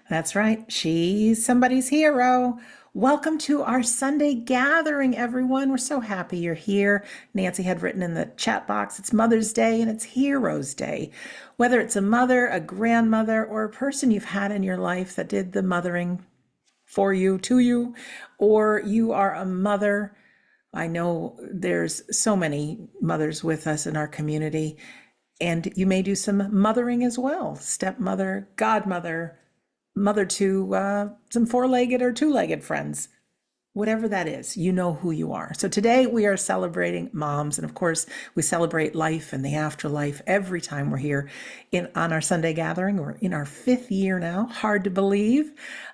That's right. She's somebody's hero. Welcome to our Sunday gathering, everyone. We're so happy you're here. Nancy had written in the chat box, it's Mother's Day and it's Heroes Day. Whether it's a mother, a grandmother, or a person you've had in your life that did the mothering for you, to you, or you are a mother. I know there's so many mothers with us in our community, and you may do some mothering as well. Stepmother, godmother, mother to some four-legged or two-legged friends, whatever that is, you know who you are. So today we are celebrating moms, and of course we celebrate life and the afterlife every time we're here on our Sunday gathering. We're in our fifth year now, hard to believe.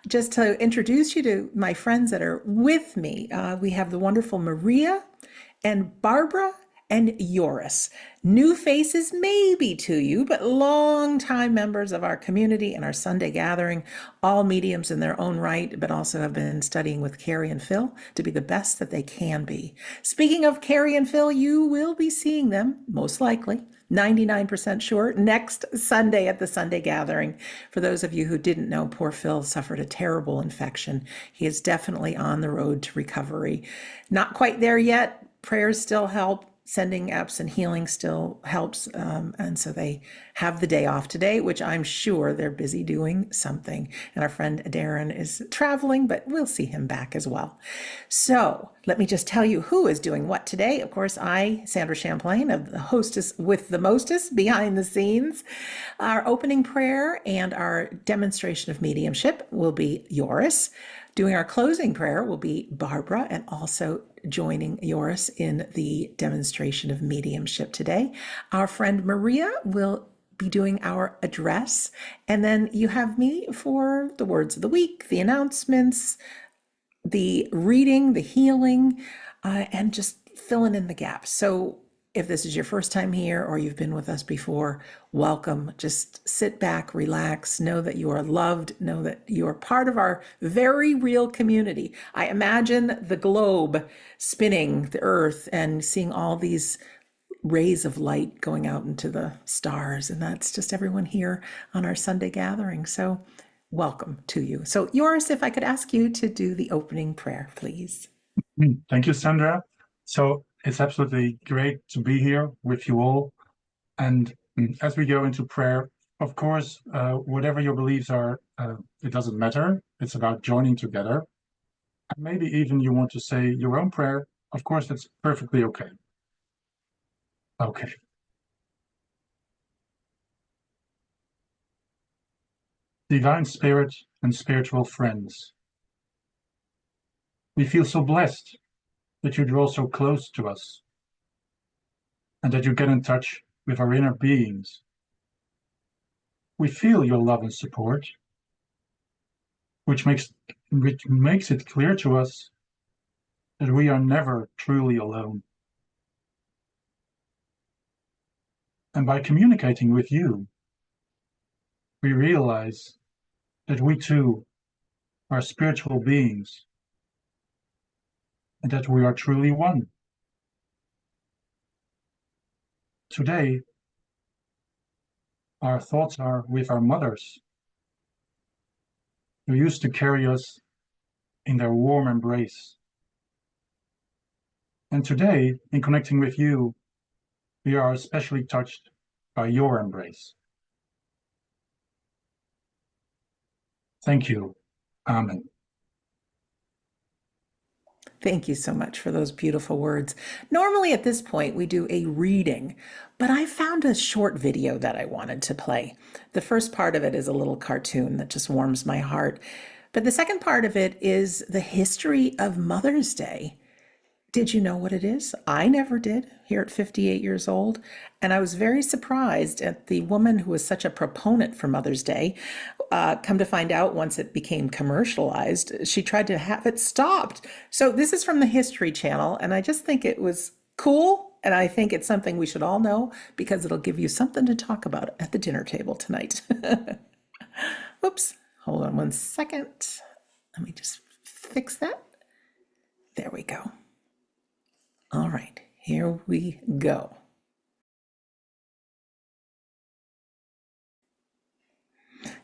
Just to introduce you to my friends that are with me, we have the wonderful Maria and Barbara and Yoris. New faces maybe to you, but long-time members of our community and our Sunday gathering, all mediums in their own right, but also have been studying with Carrie and Phil to be the best that they can be. Speaking of Carrie and Phil, you will be seeing them, most likely, 99% sure, next Sunday at the Sunday gathering. For those of you who didn't know, poor Phil suffered a terrible infection. He is definitely on the road to recovery. Not quite there yet. Prayers still help. Sending apps and healing still helps. And so they have the day off today, which I'm sure they're busy doing something. And our friend Darren is traveling, but we'll see him back as well. So let me just tell you who is doing what today. Of course, Sandra Champlain, of the hostess with the mostest behind the scenes. Our opening prayer and our demonstration of mediumship will be Yoris. Doing our closing prayer will be Barbara, and also joining Yoris in the demonstration of mediumship today. Our friend Maria will be doing our address, and then you have me for the words of the week, the announcements, the reading, the healing, and just filling in the gaps. So if this is your first time here or you've been with us before, welcome. Just sit back, relax, know that you are loved, know that you are part of our very real community. I imagine the globe spinning, the earth, and seeing all these rays of light going out into the stars. And that's just everyone here on our Sunday gathering. So welcome to you. So Yoris, if I could ask you to do the opening prayer, please. Thank you, Sandra. So it's absolutely great to be here with you all. And as we go into prayer, of course, whatever your beliefs are, it doesn't matter. It's about joining together. And maybe even you want to say your own prayer. Of course, that's perfectly okay. Okay. Divine Spirit and spiritual friends, we feel so blessed that you draw so close to us and that you get in touch with our inner beings. We feel your love and support, which makes it clear to us that we are never truly alone. And by communicating with you, we realize that we too are spiritual beings and that we are truly one. Today, our thoughts are with our mothers, who used to carry us in their warm embrace. And today, in connecting with you, we are especially touched by your embrace. Thank you. Amen. Thank you so much for those beautiful words. Normally at this point, we do a reading, but I found a short video that I wanted to play. The first part of it is a little cartoon that just warms my heart. But the second part of it is the history of Mother's Day. Did you know what it is? I never did here at 58 years old. And I was very surprised at the woman who was such a proponent for Mother's Day. Come to find out, once it became commercialized, she tried to have it stopped. So this is from the History Channel, and I just think it was cool. And I think it's something we should all know because it'll give you something to talk about at the dinner table tonight. Whoops, hold on one second. Let me just fix that. There we go. All right, here we go.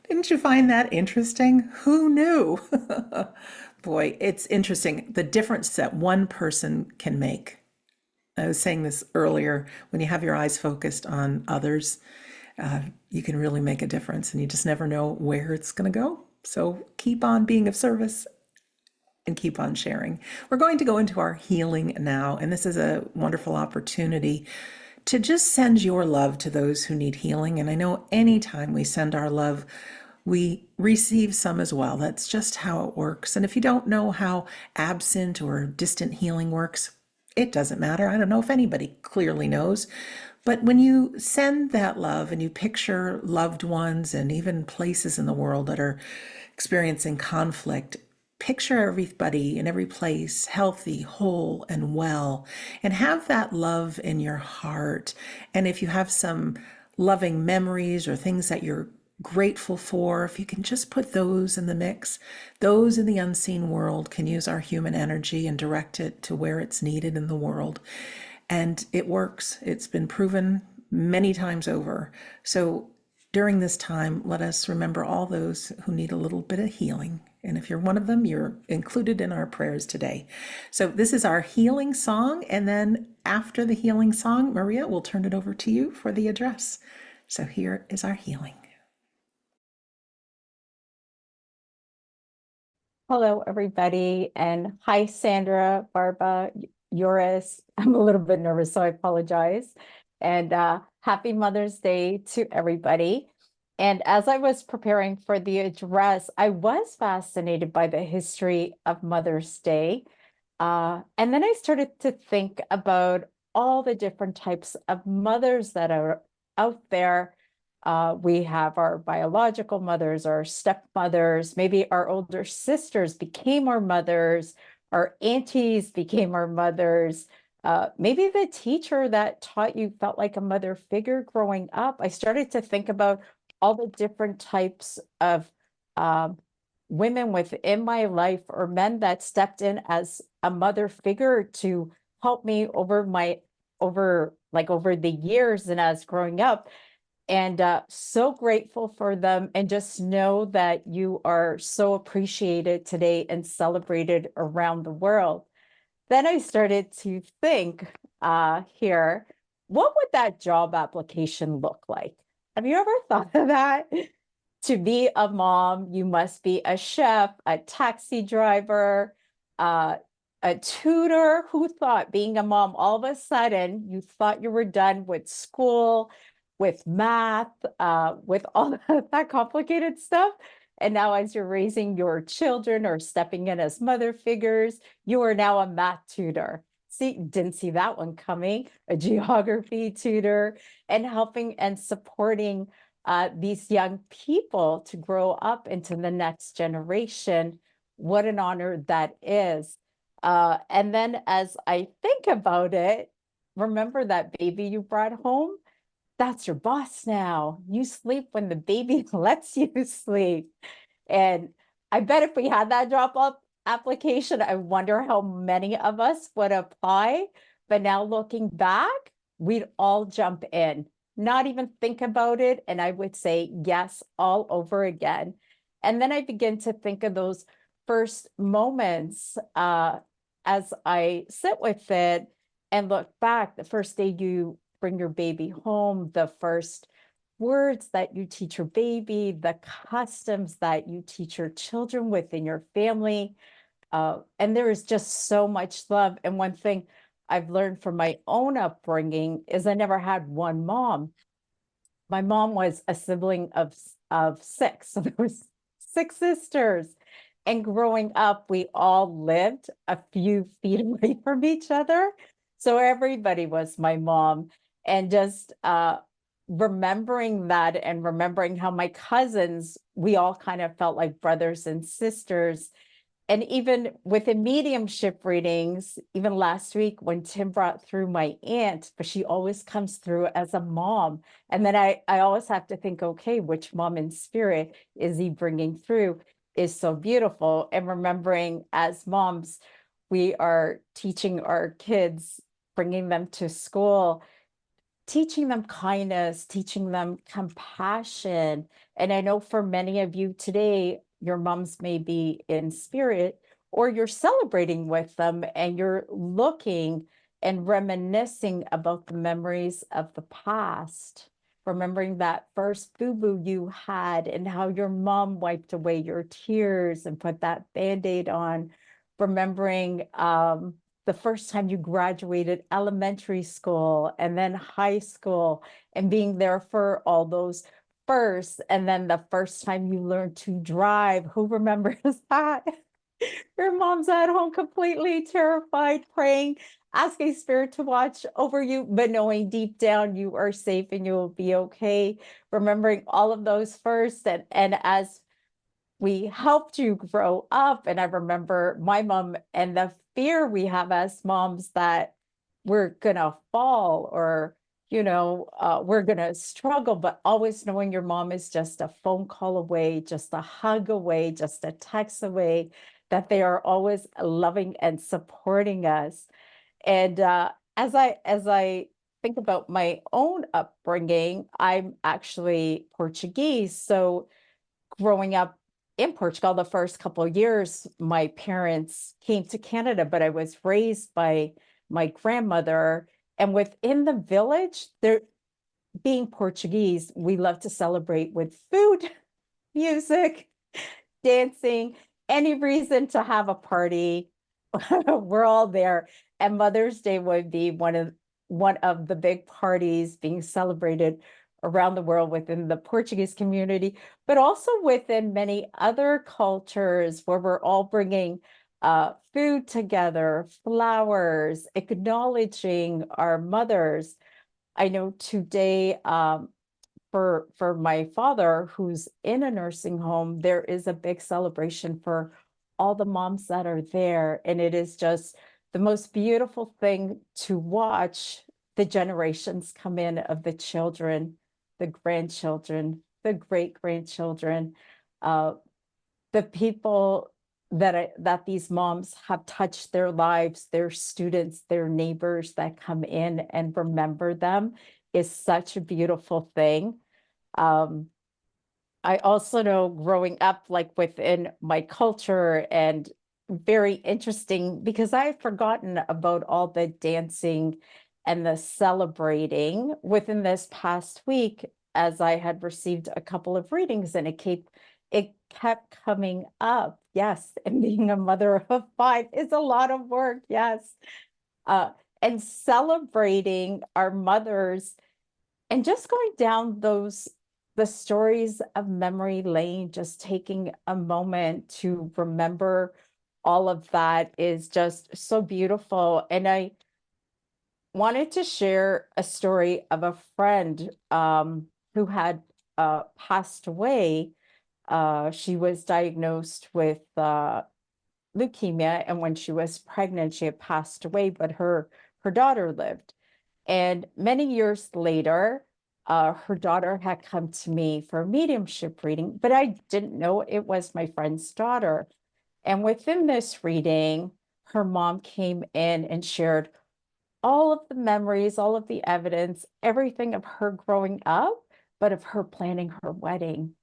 Didn't you find that interesting? Who knew? Boy, it's interesting the difference that one person can make. I was saying this earlier when you have your eyes focused on others, you can really make a difference and you just never know where it's going to go. So keep on being of service and keep on sharing. We're going to go into our healing now, and this is a wonderful opportunity to just send your love to those who need healing. And I know anytime we send our love, we receive some as well. That's just how it works. And if you don't know how absent or distant healing works, it doesn't matter. I don't know if anybody clearly knows. But when you send that love and you picture loved ones and even places in the world that are experiencing conflict, picture everybody in every place healthy, whole, and well, and have that love in your heart. And if you have some loving memories or things that you're grateful for, if you can just put those in the mix, those in the unseen world can use our human energy and direct it to where it's needed in the world. And it works. It's been proven many times over. So during this time, let us remember all those who need a little bit of healing. And if you're one of them, you're included in our prayers today. So this is our healing song. And then after the healing song, Maria, we'll turn it over to you for the address. So here is our healing. Hello, everybody. And hi, Sandra, Barbara, Yoris. I'm a little bit nervous, so I apologize. And happy Mother's Day to everybody. And as I was preparing for the address, I was fascinated by the history of Mother's Day. And then I started to think about all the different types of mothers that are out there. We have our biological mothers, our stepmothers, maybe our older sisters became our mothers, our aunties became our mothers. Maybe the teacher that taught you felt like a mother figure growing up. I started to think about all the different types of women within my life or men that stepped in as a mother figure to help me over the years and as growing up. And so grateful for them, and just know that you are so appreciated today and celebrated around the world. Then I started to think here, what would that job application look like? Have you ever thought of that? To be a mom, you must be a chef, a taxi driver, a tutor. Who thought being a mom, all of a sudden, you thought you were done with school, with math, with all that complicated stuff? And now, as you're raising your children or stepping in as mother figures, you are now a math tutor. See, didn't see that one coming. A geography tutor, and helping and supporting these young people to grow up into the next generation. What an honor that is. And then as I think about it, remember that baby you brought home? That's your boss now. You sleep when the baby lets you sleep. And I bet if we had that drop-off application, I wonder how many of us would apply. But now looking back, we'd all jump in, not even think about it. And I would say yes all over again. And then I begin to think of those first moments as I sit with it and look back, the first day you bring your baby home, the first words that you teach your baby, the customs that you teach your children within your family. And there is just so much love. And one thing I've learned from my own upbringing is I never had one mom. My mom was a sibling of six. So there was six sisters. And growing up, we all lived a few feet away from each other. So everybody was my mom. And just remembering that and remembering how my cousins, we all kind of felt like brothers and sisters. And even within mediumship readings, even last week when Tim brought through my aunt, but she always comes through as a mom. And then I always have to think, okay, which mom in spirit is he bringing through is so beautiful. And remembering as moms, we are teaching our kids, bringing them to school, teaching them kindness, teaching them compassion. And I know for many of you today, your moms may be in spirit or you're celebrating with them and you're looking and reminiscing about the memories of the past, remembering that first boo-boo you had and how your mom wiped away your tears and put that Band-Aid on, remembering the first time you graduated elementary school and then high school and being there for all those firsts, and then the first time you learned to drive. Who remembers that? Your mom's at home completely terrified, praying, asking spirit to watch over you, but knowing deep down you are safe and you will be okay. Remembering all of those first, and as we helped you grow up. And I remember my mom and the fear we have as moms that we're gonna fall or, we're gonna struggle, but always knowing your mom is just a phone call away, just a hug away, just a text away, that they are always loving and supporting us. And as I think about my own upbringing, I'm actually Portuguese. So growing up in Portugal, the first couple of years, my parents came to Canada, but I was raised by my grandmother. And within the village, there being Portuguese, we love to celebrate with food, music, dancing, any reason to have a party. We're all there. And Mother's Day would be one of the big parties being celebrated around the world within the Portuguese community, but also within many other cultures where we're all bringing food together, flowers, acknowledging our mothers. I know today, for my father, who's in a nursing home, there is a big celebration for all the moms that are there. And it is just the most beautiful thing to watch the generations come in of the children, the grandchildren, the great-grandchildren, the people that these moms have touched their lives, their students, their neighbors that come in and remember them is such a beautiful thing. Um, I also know growing up, like within my culture, and very interesting because I had forgotten about all the dancing and the celebrating within this past week, as I had received a couple of readings and it kept coming up. Yes, and being a mother of five is a lot of work. Yes. Uh, and celebrating our mothers and just going down the stories of memory lane, just taking a moment to remember all of that is just so beautiful. And I wanted to share a story of a friend who had passed away. She was diagnosed with leukemia, and when she was pregnant, she had passed away, but her daughter lived. And many years later, her daughter had come to me for a mediumship reading, but I didn't know it was my friend's daughter. And within this reading, her mom came in and shared all of the memories, all of the evidence, everything of her growing up, but of her planning her wedding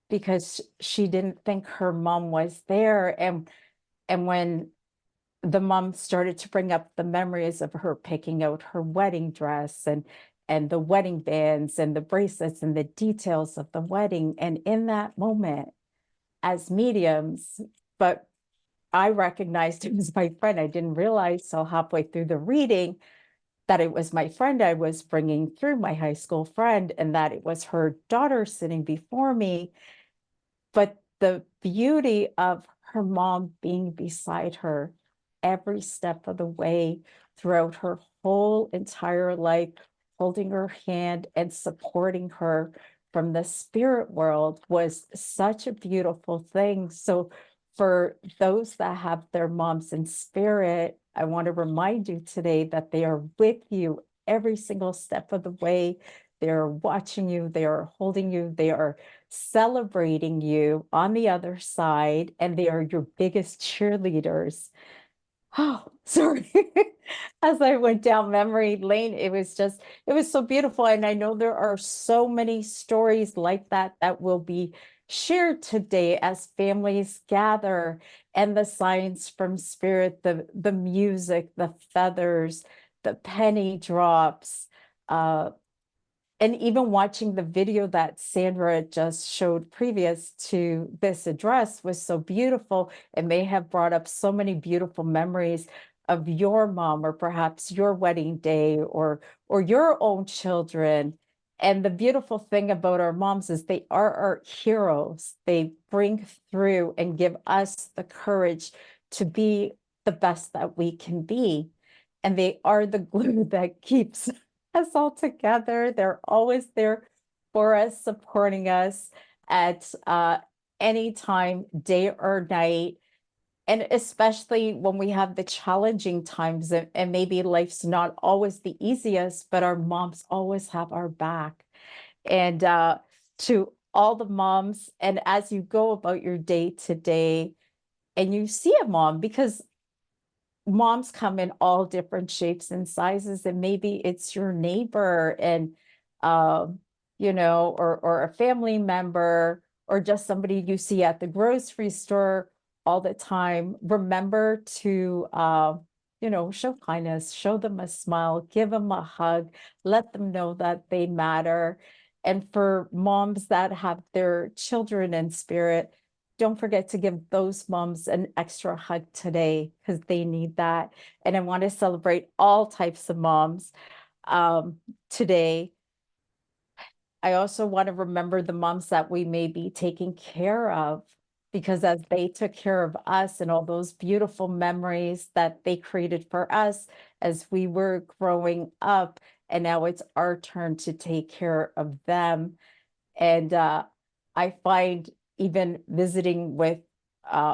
because she didn't think her mom was there. And when the mom started to bring up the memories of her picking out her wedding dress and the wedding bands and the bracelets and the details of the wedding. And in that moment, as mediums, but I recognized it was my friend. I didn't realize till halfway through the reading that it was my friend I was bringing through, my high school friend, and that it was her daughter sitting before me. But the beauty of her mom being beside her every step of the way throughout her whole entire life, holding her hand and supporting her from the spirit world was such a beautiful thing. So for those that have their moms in spirit, I want to remind you today that they are with you every single step of the way. They're watching you, they are holding you, they are celebrating you on the other side, and they are your biggest cheerleaders. Oh, sorry. As I went down memory lane, it was so beautiful. And I know there are so many stories like that that will be shared today as families gather, and the signs from spirit, the music, the feathers, the penny drops, uh, and even watching the video that Sandra just showed previous to this address was so beautiful. It may have brought up so many beautiful memories of your mom, or perhaps your wedding day, or your own children. And the beautiful thing about our moms is they are our heroes. They bring through and give us the courage to be the best that we can be. And they are the glue that keeps us all together. They're always there for us, supporting us at any time, day or night. And especially when we have the challenging times, and maybe life's not always the easiest, but our moms always have our back. And to all the moms, and as you go about your day to day, and you see a mom, because moms come in all different shapes and sizes, and maybe it's your neighbor, and um or a family member, or just somebody you see at the grocery store all the time. Remember to show kindness, show them a smile, give them a hug, let them know that they matter. And for moms that have their children in spirit, don't forget to give those moms an extra hug today, because they need that. And I want to celebrate all types of moms today. I also want to remember the moms that we may be taking care of, because as they took care of us, and all those beautiful memories that they created for us as we were growing up, and now it's our turn to take care of them. And I find, even visiting with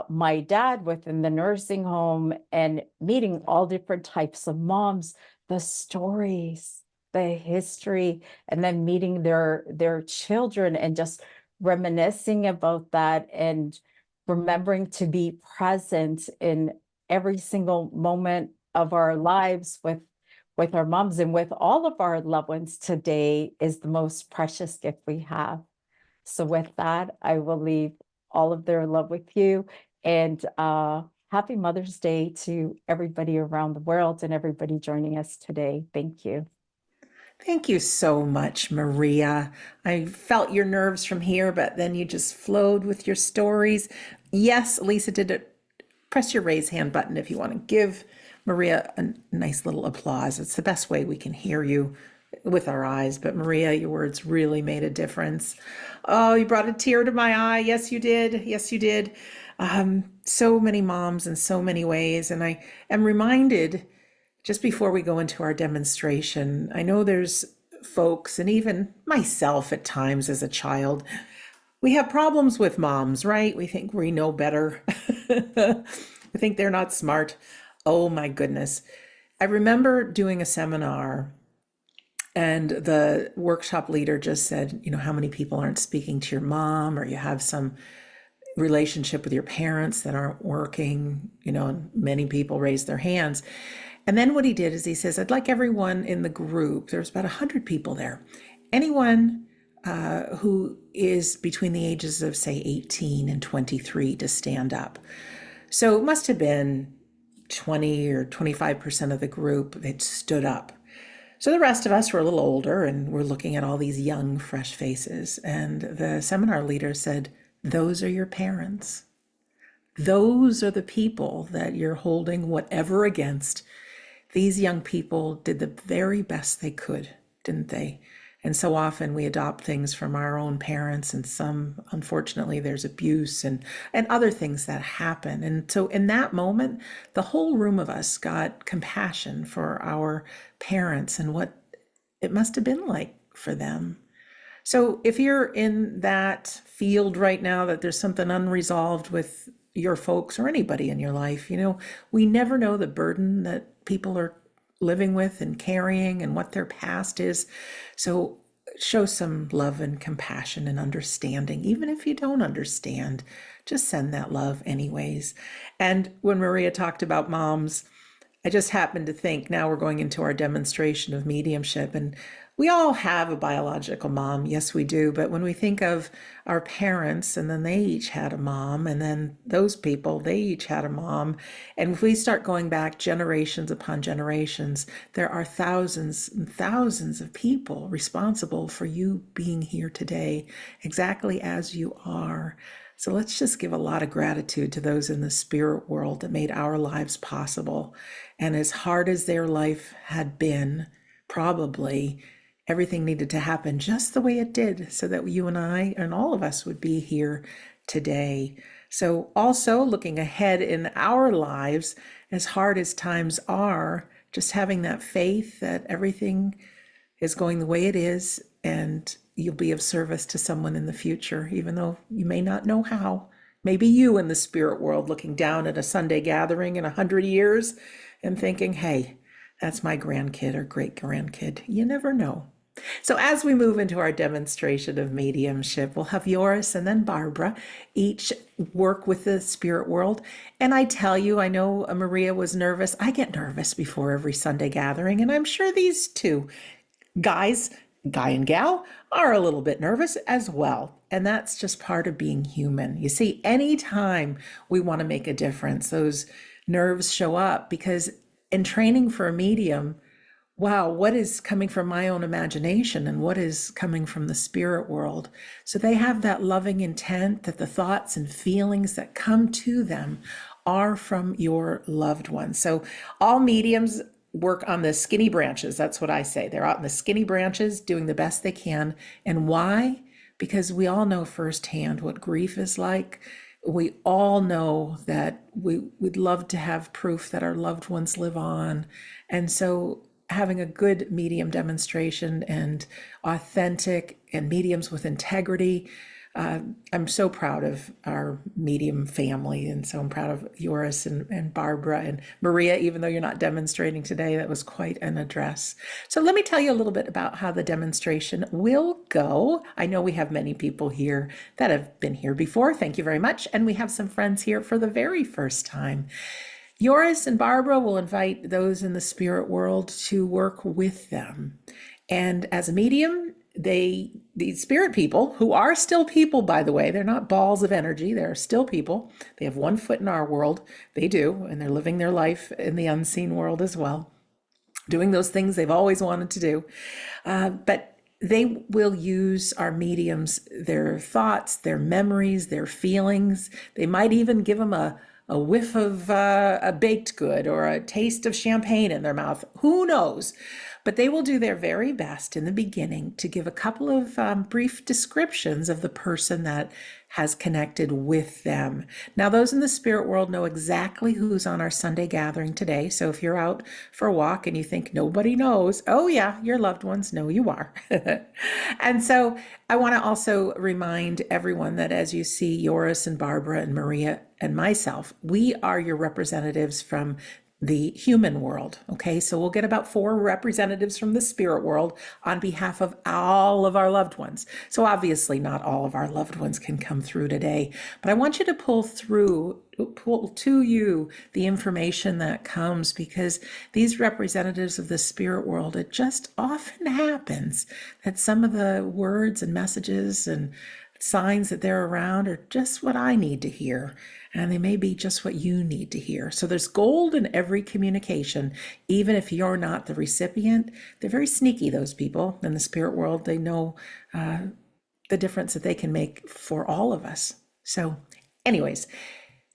my dad within the nursing home, and meeting all different types of moms, the stories, the history, and then meeting their children, and just reminiscing about that, and remembering to be present in every single moment of our lives with our moms and with all of our loved ones today, is the most precious gift we have. So with that, I will leave all of their love with you, and happy Mother's Day to everybody around the world and everybody joining us today. Thank you. Thank you so much, Maria. I felt your nerves from here, but then you just flowed with your stories. Yes, Lisa did it. Press your raise hand button if you want to give Maria a nice little applause. It's the best way we can hear you with our eyes. But Maria, your words really made a difference. Oh, you brought a tear to my eye. Yes, you did. Yes, you did. So many moms in so many ways. And I am reminded, just before we go into our demonstration, I know there's folks, and even myself at times as a child, we have problems with moms, right? We think we know better. We think they're not smart. Oh my goodness. I remember doing a seminar, and the workshop leader just said, how many people aren't speaking to your mom, or you have some relationship with your parents that aren't working, and many people raised their hands. And then what he did is he says, I'd like everyone in the group, there's about 100 people there, anyone who is between the ages of, say, 18 and 23 to stand up. So it must have been 20 or 25% of the group that stood up. So the rest of us were a little older, and we're looking at all these young, fresh faces. And the seminar leader said, those are your parents. Those are the people that you're holding whatever against. These young people did the very best they could, didn't they? And so often we adopt things from our own parents, and some, unfortunately, there's abuse and other things that happen. And so in that moment, the whole room of us got compassion for our parents and what it must have been like for them. So if you're in that field right now, that there's something unresolved with your folks or anybody in your life, we never know the burden that people are living with and carrying, and what their past is. So show some love and compassion and understanding. Even if you don't understand, just send that love anyways. And when Maria talked about moms, I just happened to think now we're going into our demonstration of mediumship, and we all have a biological mom. Yes, we do. But when we think of our parents, and then they each had a mom, and then those people, they each had a mom. And if we start going back generations upon generations, there are thousands and thousands of people responsible for you being here today, exactly as you are. So let's just give a lot of gratitude to those in the spirit world that made our lives possible. And as hard as their life had been, probably everything needed to happen just the way it did so that you and I and all of us would be here today. So also looking ahead in our lives, as hard as times are, just having that faith that everything is going the way it is, and you'll be of service to someone in the future, even though you may not know how. Maybe you in the spirit world looking down at a Sunday gathering in 100 years and thinking, hey, that's my grandkid or great grandkid. You never know. So as we move into our demonstration of mediumship, we'll have Joris and then Barbara each work with the spirit world. And I tell you, I know Maria was nervous. I get nervous before every Sunday gathering, and I'm sure these two guys, guy and gal, are a little bit nervous as well. And that's just part of being human. You see, anytime we want to make a difference, those nerves show up, because in training for a medium, wow, what is coming from my own imagination and what is coming from the spirit world? So they have that loving intent that the thoughts and feelings that come to them are from your loved ones. So all mediums work on the skinny branches. That's what I say. They're out in the skinny branches doing the best they can. And why? Because we all know firsthand what grief is like. We all know that we'd love to have proof that our loved ones live on. And so having a good medium demonstration and authentic and mediums with integrity, I'm so proud of our medium family, and so I'm proud of Joris and Barbara and Maria, even though you're not demonstrating today. That was quite an address. So let me tell you a little bit about how the demonstration will go. I know we have many people here that have been here before. Thank you very much. And we have some friends here for the very first time. Joris and Barbara will invite those in the spirit world to work with them. And as a medium, these spirit people, who are still people, by the way, they're not balls of energy, they're still people. They have one foot in our world, they do, and they're living their life in the unseen world as well, doing those things they've always wanted to do. But they will use our mediums, their thoughts, their memories, their feelings. They might even give them a whiff of a baked good or a taste of champagne in their mouth. Who knows? But they will do their very best in the beginning to give a couple of brief descriptions of the person that has connected with them. Now, those in the spirit world know exactly who's on our Sunday gathering today. So if you're out for a walk and you think nobody knows, oh yeah, your loved ones know you are. And so I want to also remind everyone that as you see Joris and Barbara and Maria and myself, we are your representatives from the human world. Okay, so we'll get about 4 representatives from the spirit world on behalf of all of our loved ones. So obviously not all of our loved ones can come through today, but I want you to pull to you the information that comes, because these representatives of the spirit world, it just often happens that some of the words and messages and signs that they're around are just what I need to hear, and they may be just what you need to hear. So there's gold in every communication, even if you're not the recipient. They're very sneaky, those people in the spirit world. They know the difference that they can make for all of us. So anyways,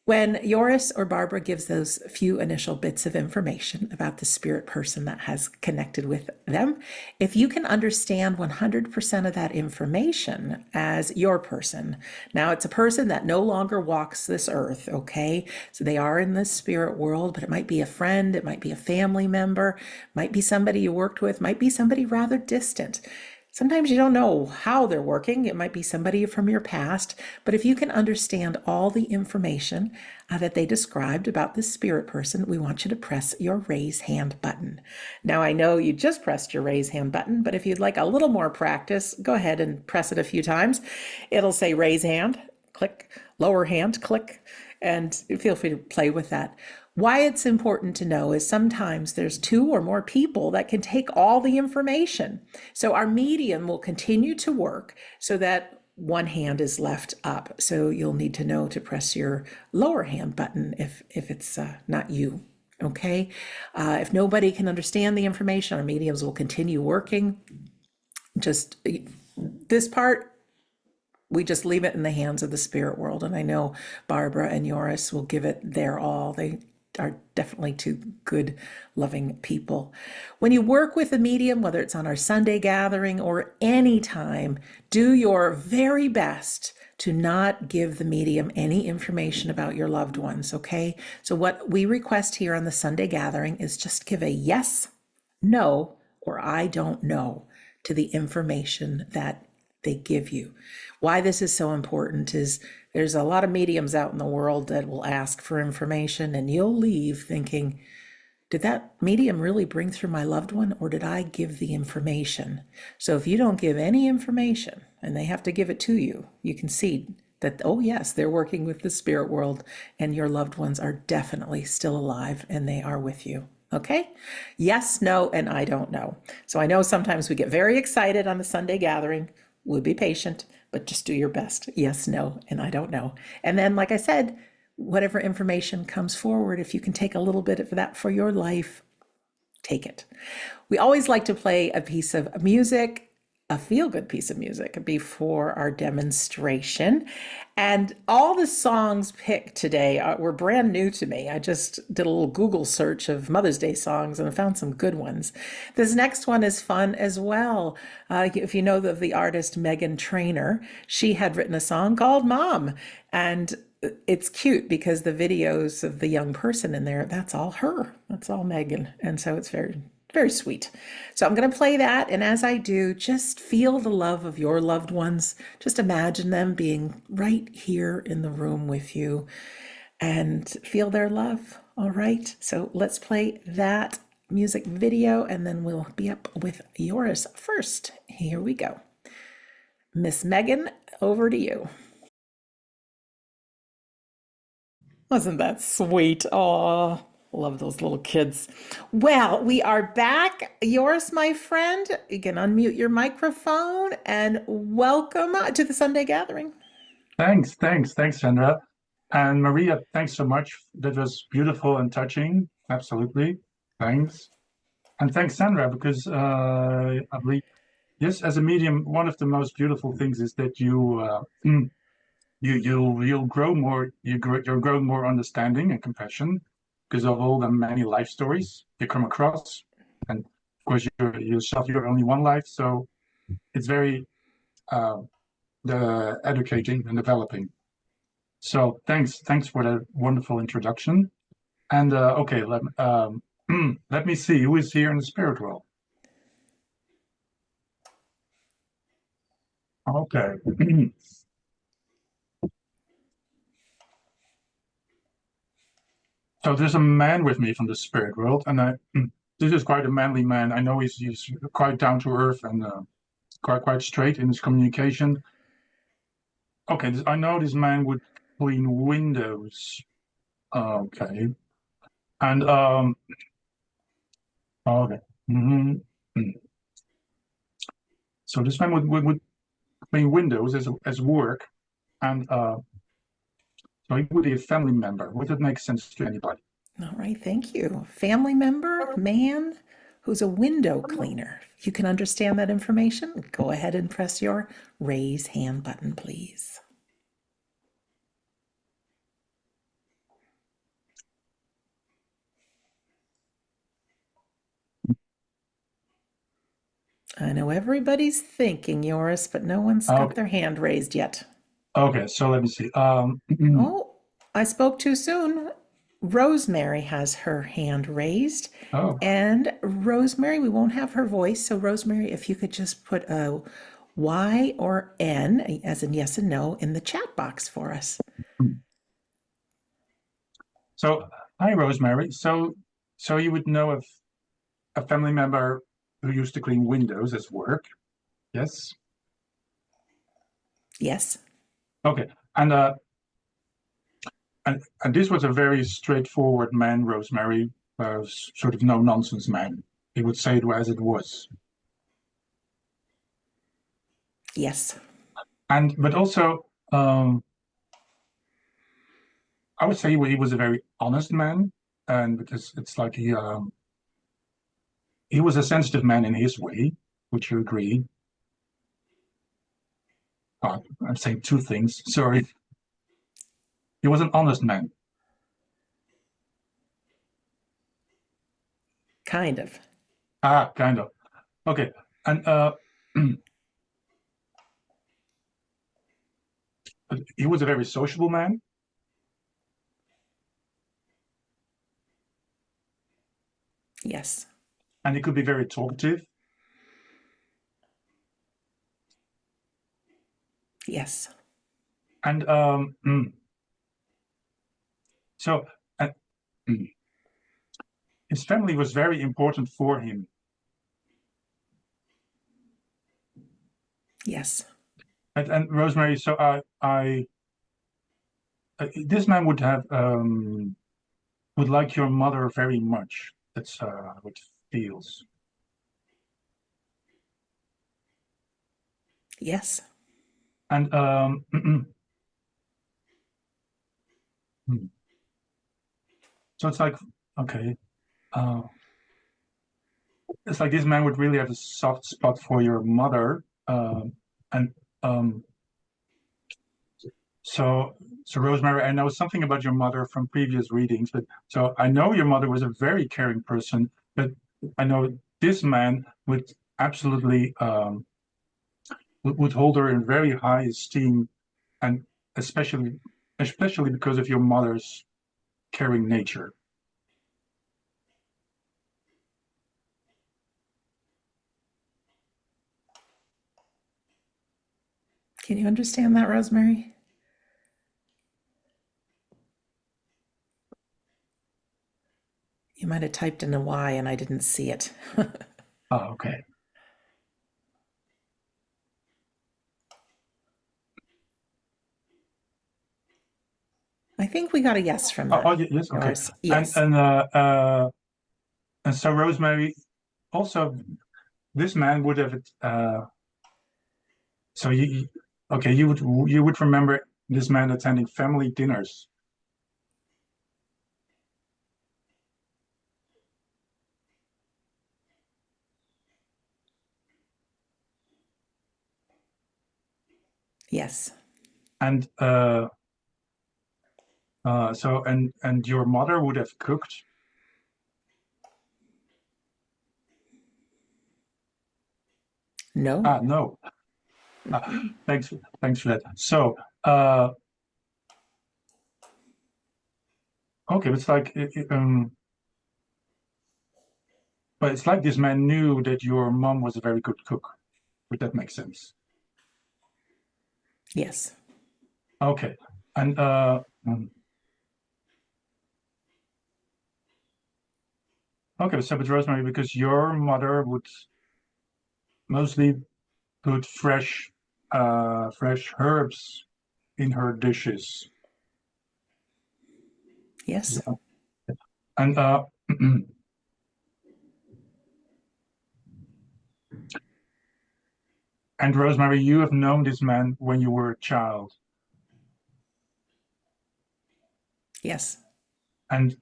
when Joris or Barbara gives those few initial bits of information about the spirit person that has connected with them, if you can understand 100% of that information as your person, now it's a person that no longer walks this earth, okay? So they are in the spirit world, but it might be a friend, it might be a family member, might be somebody you worked with, might be somebody rather distant. Sometimes you don't know how they're working. It might be somebody from your past, but if you can understand all the information that they described about this spirit person, we want you to press your raise hand button. Now, I know you just pressed your raise hand button, but if you'd like a little more practice, go ahead and press it a few times. It'll say raise hand, click, lower hand, click, and feel free to play with that. Why it's important to know is sometimes there's two or more people that can take all the information. So our medium will continue to work so that one hand is left up. So you'll need to know to press your lower hand button if it's not you. Okay. If nobody can understand the information, our mediums will continue working. Just this part, we just leave it in the hands of the spirit world. And I know Barbara and Joris will give it their all. They are definitely two good, loving people. When you work with a medium, whether it's on our Sunday gathering or any time, do your very best to not give the medium any information about your loved ones, okay? So what we request here on the Sunday gathering is just give a yes, no, or I don't know to the information that they give you. Why this is so important is there's a lot of mediums out in the world that will ask for information, and you'll leave thinking, did that medium really bring through my loved one, or did I give the information? So if you don't give any information and they have to give it to you, you can see that, oh yes, they're working with the spirit world and your loved ones are definitely still alive and they are with you. Okay? Yes, no, and I don't know. So I know sometimes we get very excited on the Sunday gathering. We'll be patient, but just do your best. Yes, no, and I don't know. And then, like I said, whatever information comes forward, if you can take a little bit of that for your life, take it. We always like to play a piece of music, a feel-good piece of music before our demonstration. And all the songs picked today were brand new to me. I just did a little Google search of Mother's Day songs and I found some good ones. This next one is fun as well. If you know the artist Megan Trainor, she had written a song called Mom. And it's cute because the videos of the young person in there, that's all her. That's all Megan. And so it's very, very sweet. So I'm going to play that. And as I do, just feel the love of your loved ones. Just imagine them being right here in the room with you and feel their love. All right. So let's play that music video and then we'll be up with yours first. Here we go. Miss Megan, over to you. Wasn't that sweet? Oh, love those little kids. Well, we are back. Yours, my friend. You can unmute your microphone and welcome to the Sunday gathering. Thanks, Sandra. And Maria, thanks so much. That was beautiful and touching. Absolutely. Thanks. And thanks, Sandra, because I believe, yes, as a medium, one of the most beautiful things is that you'll grow more, you'll grow more understanding and compassion because of all the many life stories you come across. And of course, you're only one life, so it's very the educating and developing. So thanks for that wonderful introduction. And okay, let me see who is here in the spirit world. Okay. So there's a man with me from the spirit world, and this is quite a manly man. I know he's quite down to earth and quite straight in his communication. Okay, I know this man would clean windows. Okay, and okay. Mm-hmm. So this man would clean windows as work, and so he would be a family member. Would that make sense to anybody? All right, thank you. Family member, man who's a window cleaner. If you can understand that information, go ahead and press your raise hand button, please. I know everybody's thinking, Joris, but no one's got their hand raised yet. Okay, so let me see. Oh, I spoke too soon. Rosemary has her hand raised. Oh. And Rosemary, we won't have her voice. So Rosemary, if you could just put a Y or N, as in yes and no, in the chat box for us. So, hi, Rosemary. So you would know of a family member who used to clean windows as work, yes? Yes. Okay, and and this was a very straightforward man, Rosemary, sort of no nonsense man. He would say it as it was. Yes. But also, I would say he was a very honest man, and because it's like he was a sensitive man in his way. Would you agree? I'm saying two things. Sorry. He was an honest man. Kind of. Kind of. Okay. And he was a very sociable man. Yes. And he could be very talkative. Yes. And so uh, mm, his family was very important for him. Yes. And Rosemary, so this man would have would like your mother very much. That's what it feels. Yes. And so it's like, okay, uh, it's like this man would really have a soft spot for your mother. And um, so, so Rosemary, I know something about your mother from previous readings, but so I know your mother was a very caring person, but I know this man would absolutely would hold her in very high esteem, and especially because of your mother's caring nature. Can you understand that, Rosemary? You might have typed in a Y and I didn't see it. Oh, okay. I think we got a yes from Yes, okay. yours. Yes. And so Rosemary, also this man would have so okay, you would remember this man attending family dinners. Yes. And so and your mother would have cooked. No. No. Thanks for that. So uh okay, it's like but it's like this man knew that your mom was a very good cook. Would that make sense? Yes. Okay. And okay, so but Rosemary, because your mother would mostly put fresh herbs in her dishes. Yes. Yeah. And and Rosemary, you have known this man when you were a child. Yes. And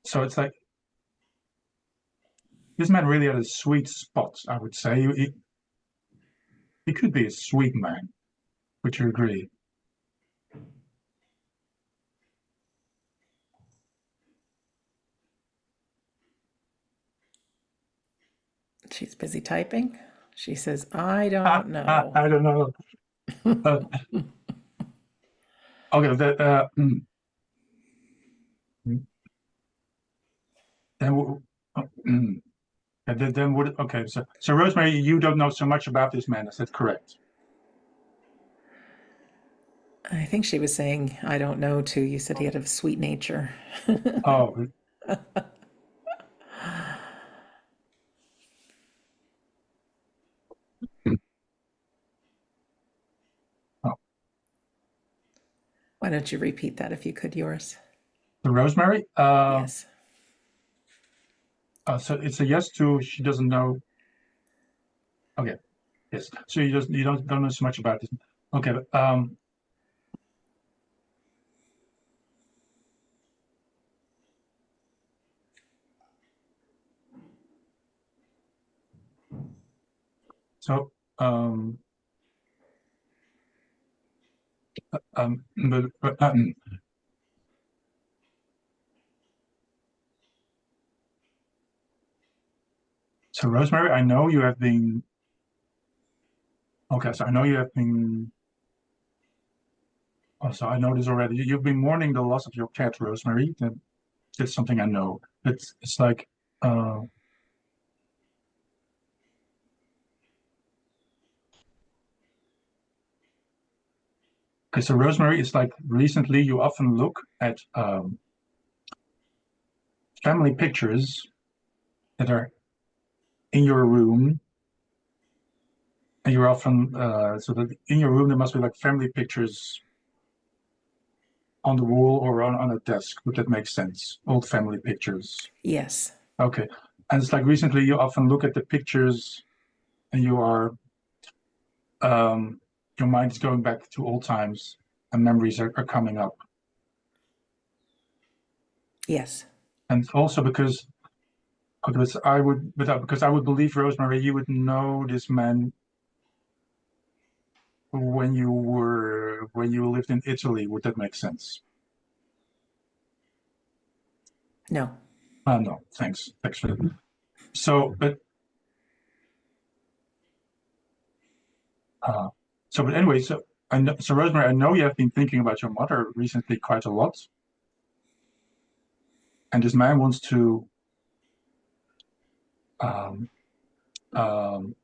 so it's like this man really had a sweet spot, I would say. He could be a sweet man. Would you agree? She's busy typing. She says, I don't know. I don't know. Uh, okay, then then would okay. So Rosemary, you don't know so much about this man. Is that correct? I think she was saying, I don't know too. You said he had a sweet nature. Oh, Why don't you repeat that if you could, yours? The rosemary. Yes. So it's a yes to she doesn't know. Okay, yes. So you don't know so much about this. Okay, so but, so Rosemary, I know you have been. Okay, so I know you have been. Oh, so I know this already. You've been mourning the loss of your cat, Rosemary. That's something I know. It's like uh, okay, so Rosemary is like recently you often look at family pictures that are in your room, and you're often so that in your room there must be like family pictures on the wall or on a desk. Would that make sense? Old family pictures. Yes. Okay. And it's like recently you often look at the pictures and you are your mind is going back to old times and memories are coming up. Yes. And also because because I would believe, Rosemary, you would know this man when you lived in Italy. Would that make sense? No. No, thanks. Thanks for that. So, uh, but anyway, so Rosemary, I know you have been thinking about your mother recently quite a lot, and this man wants to um, um,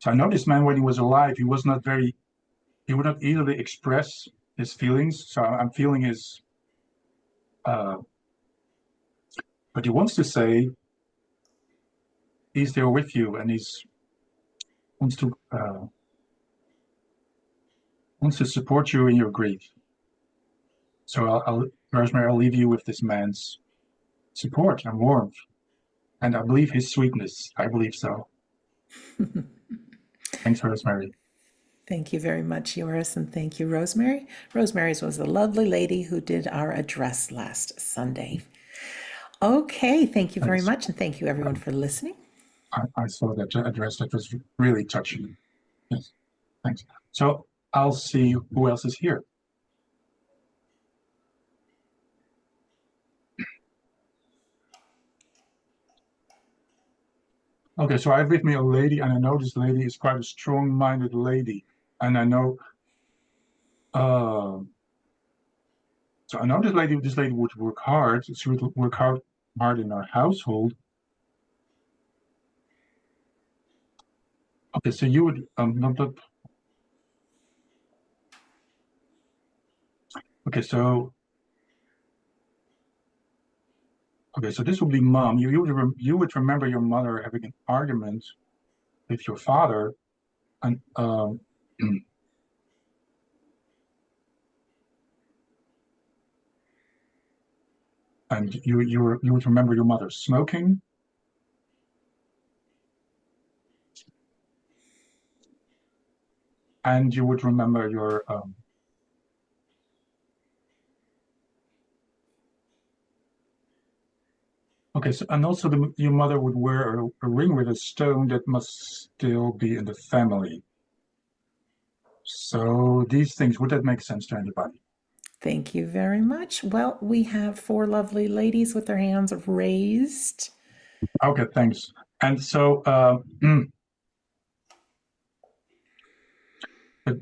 so I know this man when he was alive, he would not easily express his feelings. So I'm feeling his, uh, but he wants to say he's there with you, and wants to uh, wants to support you in your grief. So Rosemary, I'll leave you with this man's support and warmth, and I believe his sweetness. I believe so. Thanks, Rosemary. Thank you very much, Yoris, and thank you, Rosemary. Rosemary's was the lovely lady who did our address last Sunday. Okay, thank you very Thanks. much, and thank you everyone for listening. I saw that address. That was really touching. Yes, thanks. So I'll see who else is here. Okay, so I have with me a lady, and I know this lady is quite a strong-minded lady, and I know, uh, so I know this lady would work hard. She would work hard in our household. Okay, so you would not. Okay, so this would be mom. You would remember your mother having an argument with your father, and and you would remember your mother smoking, and you would remember your okay, so and also your mother would wear a ring with a stone that must still be in the family. So these things, would that make sense to anybody? Thank you very much. Well, we have 4 lovely ladies with their hands raised. Okay, thanks. And so but,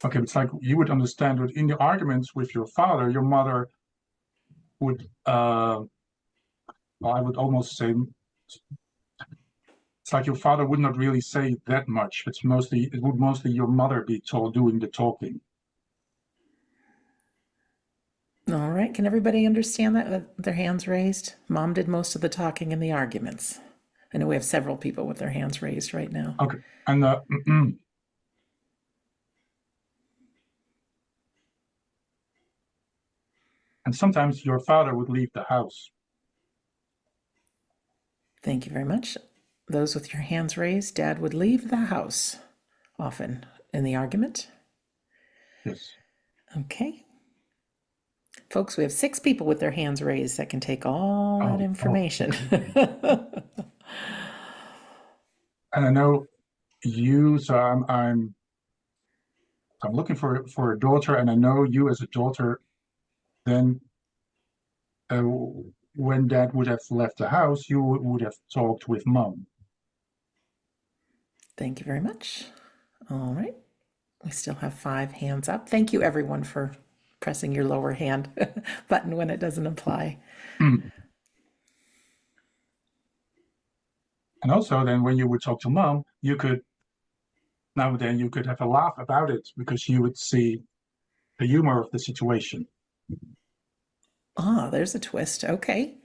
okay, it's like you would understand that in the arguments with your father, your mother would well, I would almost say it's like your father would not really say that much. It would mostly your mother be doing the talking. All right, can everybody understand that with their hands raised? Mom did most of the talking in the arguments. I know we have several people with their hands raised right now. Okay, and And sometimes your father would leave the house. Thank you very much. Those with your hands raised, Dad would leave the house often in the argument. Yes. Okay. Folks, we have 6 people with their hands raised that can take all that information. And I know you, so I'm looking for a daughter, and I know you as a daughter. Then, when Dad would have left the house, you would have talked with Mom. Thank you very much. All right. We still have 5 hands up. Thank you, everyone, for pressing your lower hand button when it doesn't apply. And also, then when you would talk to Mom, you could now and then you could have a laugh about it because you would see the humor of the situation. Ah, there's a twist. Okay.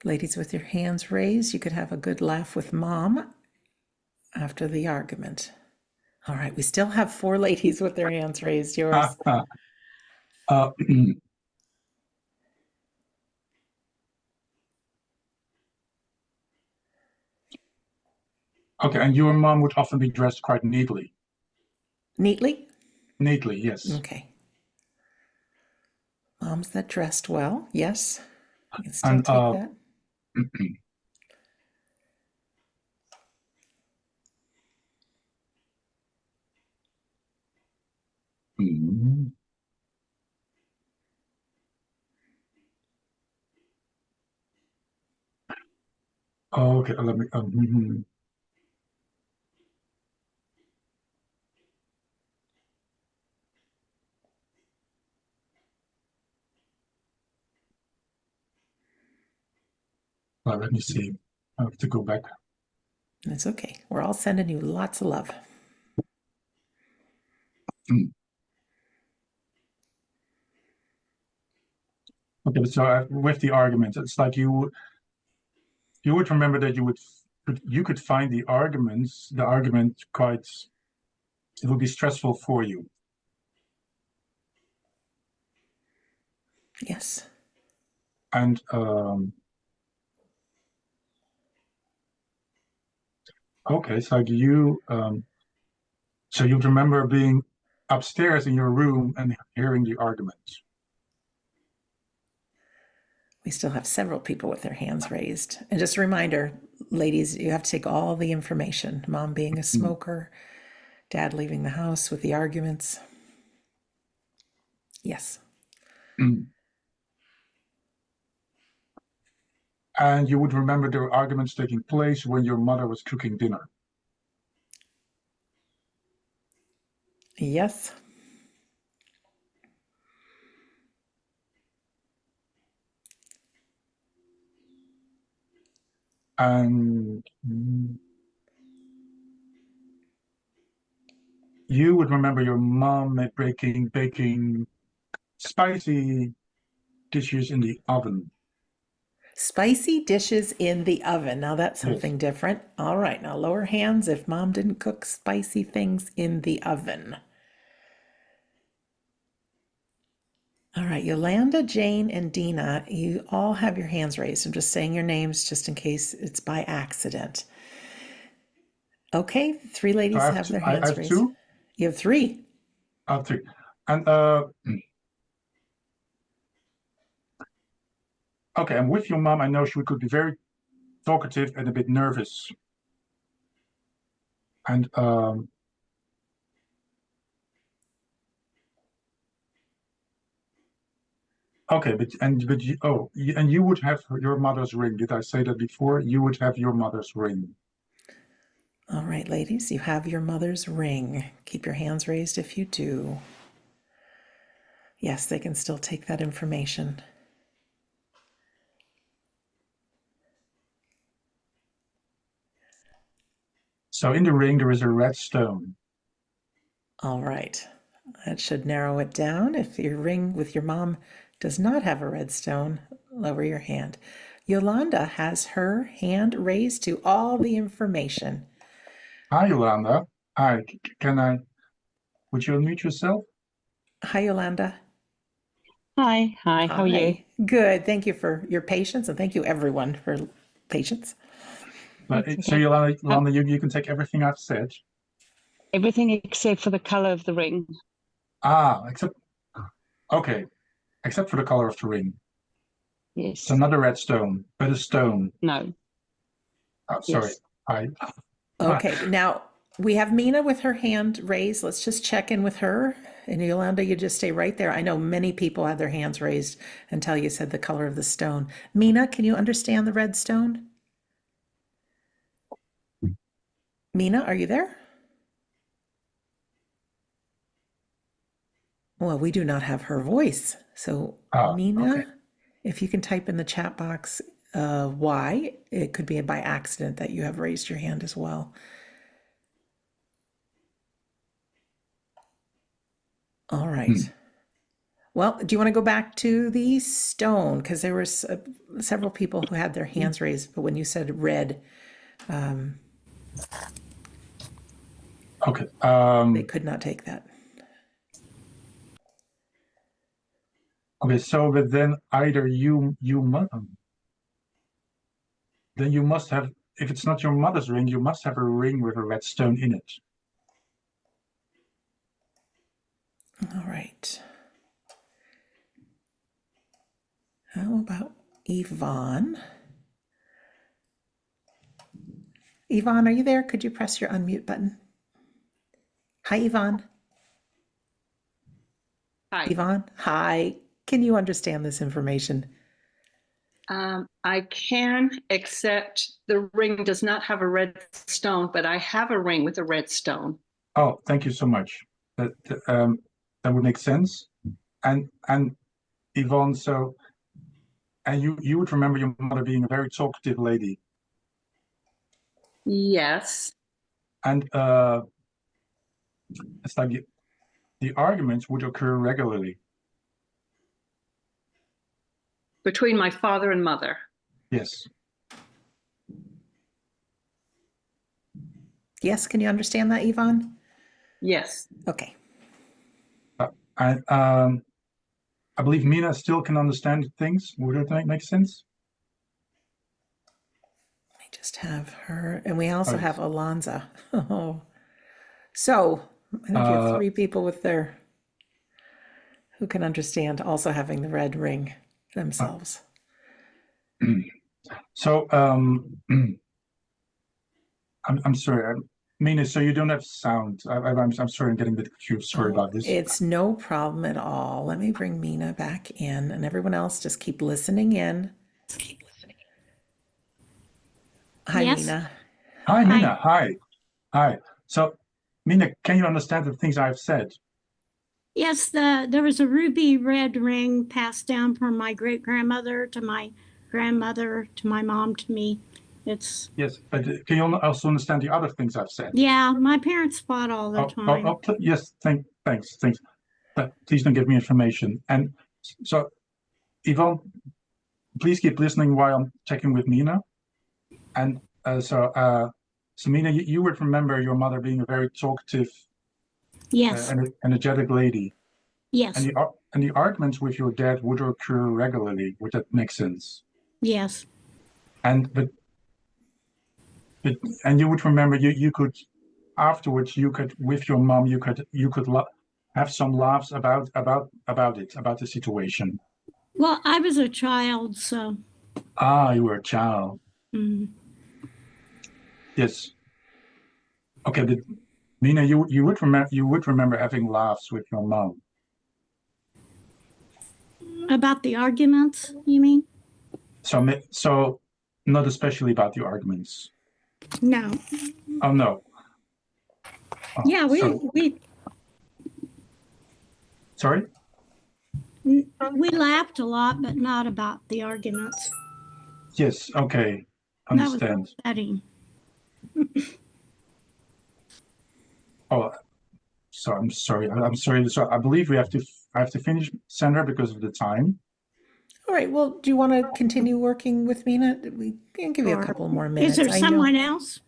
Ladies with your hands raised, you could have a good laugh with Mom after the argument. All right, we still have 4 ladies with their hands raised. Yours. Okay, and your mom would often be dressed quite neatly. Neatly? Neatly, yes. Okay. Moms that dressed well, yes. You can still And take that. Okay, let me. Well, let me see. I have to go back. It's okay. We're all sending you lots of love. Okay, so with the argument, it's like you would remember that you could find the argument quite. It would be stressful for you. Yes. And okay, so like so you remember being upstairs in your room and hearing the argument. We still have several people with their hands raised. And just a reminder, ladies, you have to take all the information. Mom being a smoker, Dad leaving the house with the arguments. Yes. And you would remember there were arguments taking place when your mother was cooking dinner. Yes. And you would remember your mom baking spicy dishes in the oven. Spicy dishes in the oven. Now that's something different. All right, now lower hands if Mom didn't cook spicy things in the oven. All right, Yolanda, Jane, and Dina, you all have your hands raised. I'm just saying your names just in case it's by accident. Okay, 3 ladies have their hands I have raised. 2? You have 3. I have 3. And okay, and with your mom, I know she could be very talkative and a bit nervous. And okay, and you would have your mother's ring. Did I say that before? You would have your mother's ring. All right, ladies, you have your mother's ring. Keep your hands raised if you do. Yes, they can still take that information. So in the ring, there is a red stone. All right, that should narrow it down. If your ring with your mom does not have a red stone, lower your hand. Yolanda has her hand raised to all the information. Hi, Yolanda. Hi, would you unmute yourself? Hi, Yolanda. Hi, how are you? Hi. Good. Thank you for your patience, and thank you everyone for patience. But It's so okay. Yolanda, you can take everything I've said. Everything except for the color of the ring. Except okay, except for the color of the ring. It's Yes. another red stone, but a stone. No. Oh, sorry. Yes. I Okay, now we have Mina with her hand raised. Let's just check in with her. And Yolanda, you just stay right there. I know many people had their hands raised until you said the color of the stone. Mina, can you understand the red stone? Mina, are you there? Well, we do not have her voice. So, okay. Mina, if you can type in the chat box why, it could be by accident that you have raised your hand as well. All right. Well, do you want to go back to the stone? Because there were several people who had their hands raised, but when you said red, Okay. they could not take that. Okay. So, but then either then you must have. If it's not your mother's ring, you must have a ring with a red stone in it. All right. How about Yvonne? Yvonne, are you there? Could you press your unmute button? Hi, Yvonne. Hi. Yvonne, hi. Can you understand this information? I can, except the ring does not have a red stone, but I have a ring with a red stone. Oh, thank you so much. That would make sense. And Yvonne, so and you would remember your mother being a very talkative lady, Yes. and it's like the arguments would occur regularly. Between my father and mother. Yes. Yes, can you understand that, Yvonne? Yes. Okay. And I believe Mina still can understand things. Would it make sense? Let me just have her, and we also Oh, have yes. Alonza. Oh, so I think you have three people with their who can understand also having the red ring themselves. So I'm sorry, Mina. So you don't have sound. I'm sorry. I'm getting a bit confused. Sorry about this. It's no problem at all. Let me bring Mina back in, and everyone else just keep listening in. Hi, Yes. Mina. Hi, Mina. Hi. So, Mina, can you understand the things I've said? Yes, there was a ruby red ring passed down from my great grandmother to my grandmother to my mom to me. It's Yes, but can you also understand the other things I've said? yeah, my parents fought all the time. Yes, thanks. But please don't give me information. And so, Yvonne, please keep listening while I'm checking with Mina. And so Mina, you would remember your mother being a very talkative, Yes, energetic lady. yes, And the arguments with your dad would occur regularly. Would that make sense? yes, And and you would remember you could afterwards you could with your mom you could have some laughs about the situation. well, I was a child, so You were a child. mm, Yes. Okay, but Mina, you would remember having laughs with your mom. about the arguments, you mean? So not especially about the arguments. No. Oh no. Oh, Yeah, sorry. we laughed a lot, but not about the arguments. Yes. Okay. That was Understand. upsetting. Oh, so I'm sorry. I'm sorry. So I believe I have to finish, Sandra, because of the time. All right. Well, do you want to continue working with Mina? We can give you a couple more minutes. Is there I know. someone else?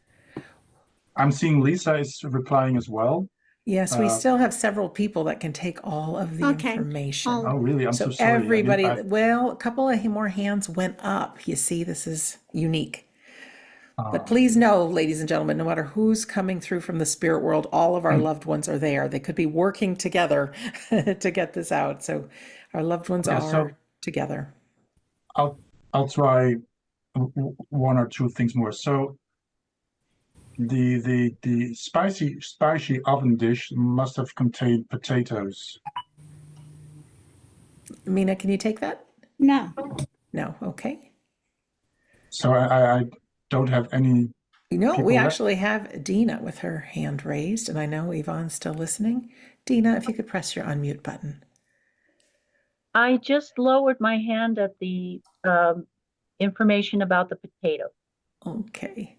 I'm seeing Lisa is replying as well. Yes, we still have several people that can take all of the Okay. information. I'll- Oh, really? I'm So so sorry. everybody, well, a couple of more hands went up. You see, this is unique. But please know, ladies and gentlemen, no matter who's coming through from the spirit world, all of our loved ones are there. They could be working together to get this out. So our loved ones Yeah, are so together. I'll try one or two things more. So the spicy oven dish must have contained potatoes. Mina, can you take that? No. No, okay. So I don't have any No, people we left. actually have Dina with her hand raised, and I know Yvonne's still listening. Dina, if you could press your unmute button. I just lowered my hand at the information about the potato. Okay.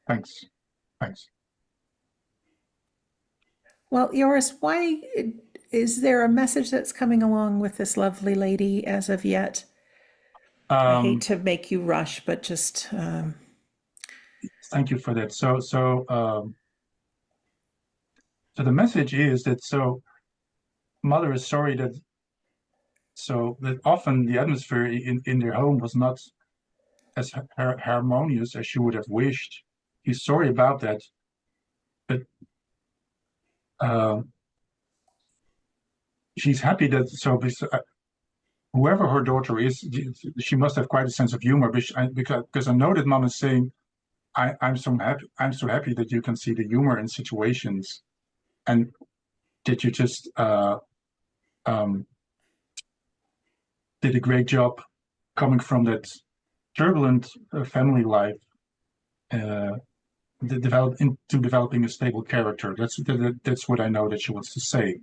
Thanks. Well, Joris, why is there a message that's coming along with this lovely lady as of yet? I hate to make you rush, but just Thank you for that. So the message is that mother is sorry that often the atmosphere in their home was not as harmonious as she would have wished. He's sorry about that, but she's happy that whoever her daughter is, she must have quite a sense of humor. Because I know that mom is saying, I'm so happy that you can see the humor in situations, and that you just did a great job coming from that turbulent family life developing a stable character. That's what I know that she wants to say.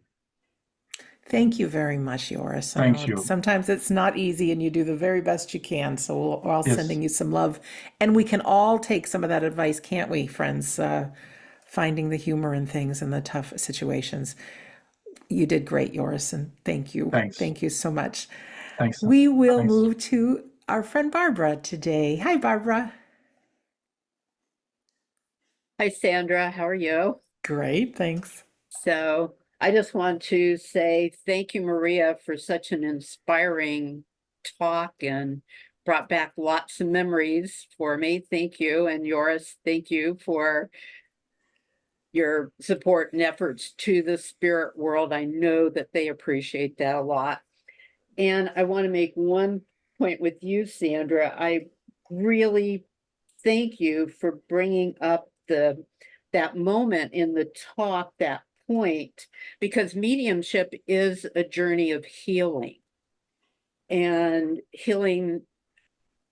thank you very much, Joris. I Thank know you. sometimes it's not easy and you do the very best you can. So we're all Yes. sending you some love. And we can all take some of that advice, can't we, friends? Finding the humor in things in the tough situations. You did great, Joris, and thank you. Thanks. Thank you so much. Thanks. We will Thanks. move to our friend Barbara today. Hi, Barbara. Hi, Sandra. How are you? Great, thanks. So I just want to say thank you, Maria, for such an inspiring talk and brought back lots of memories for me. Thank you. And Joris, thank you for your support and efforts to the spirit world. I know that they appreciate that a lot. And I want to make one point with you, Sandra. I really thank you for bringing up that moment in the talk, that point, because mediumship is a journey of healing. And healing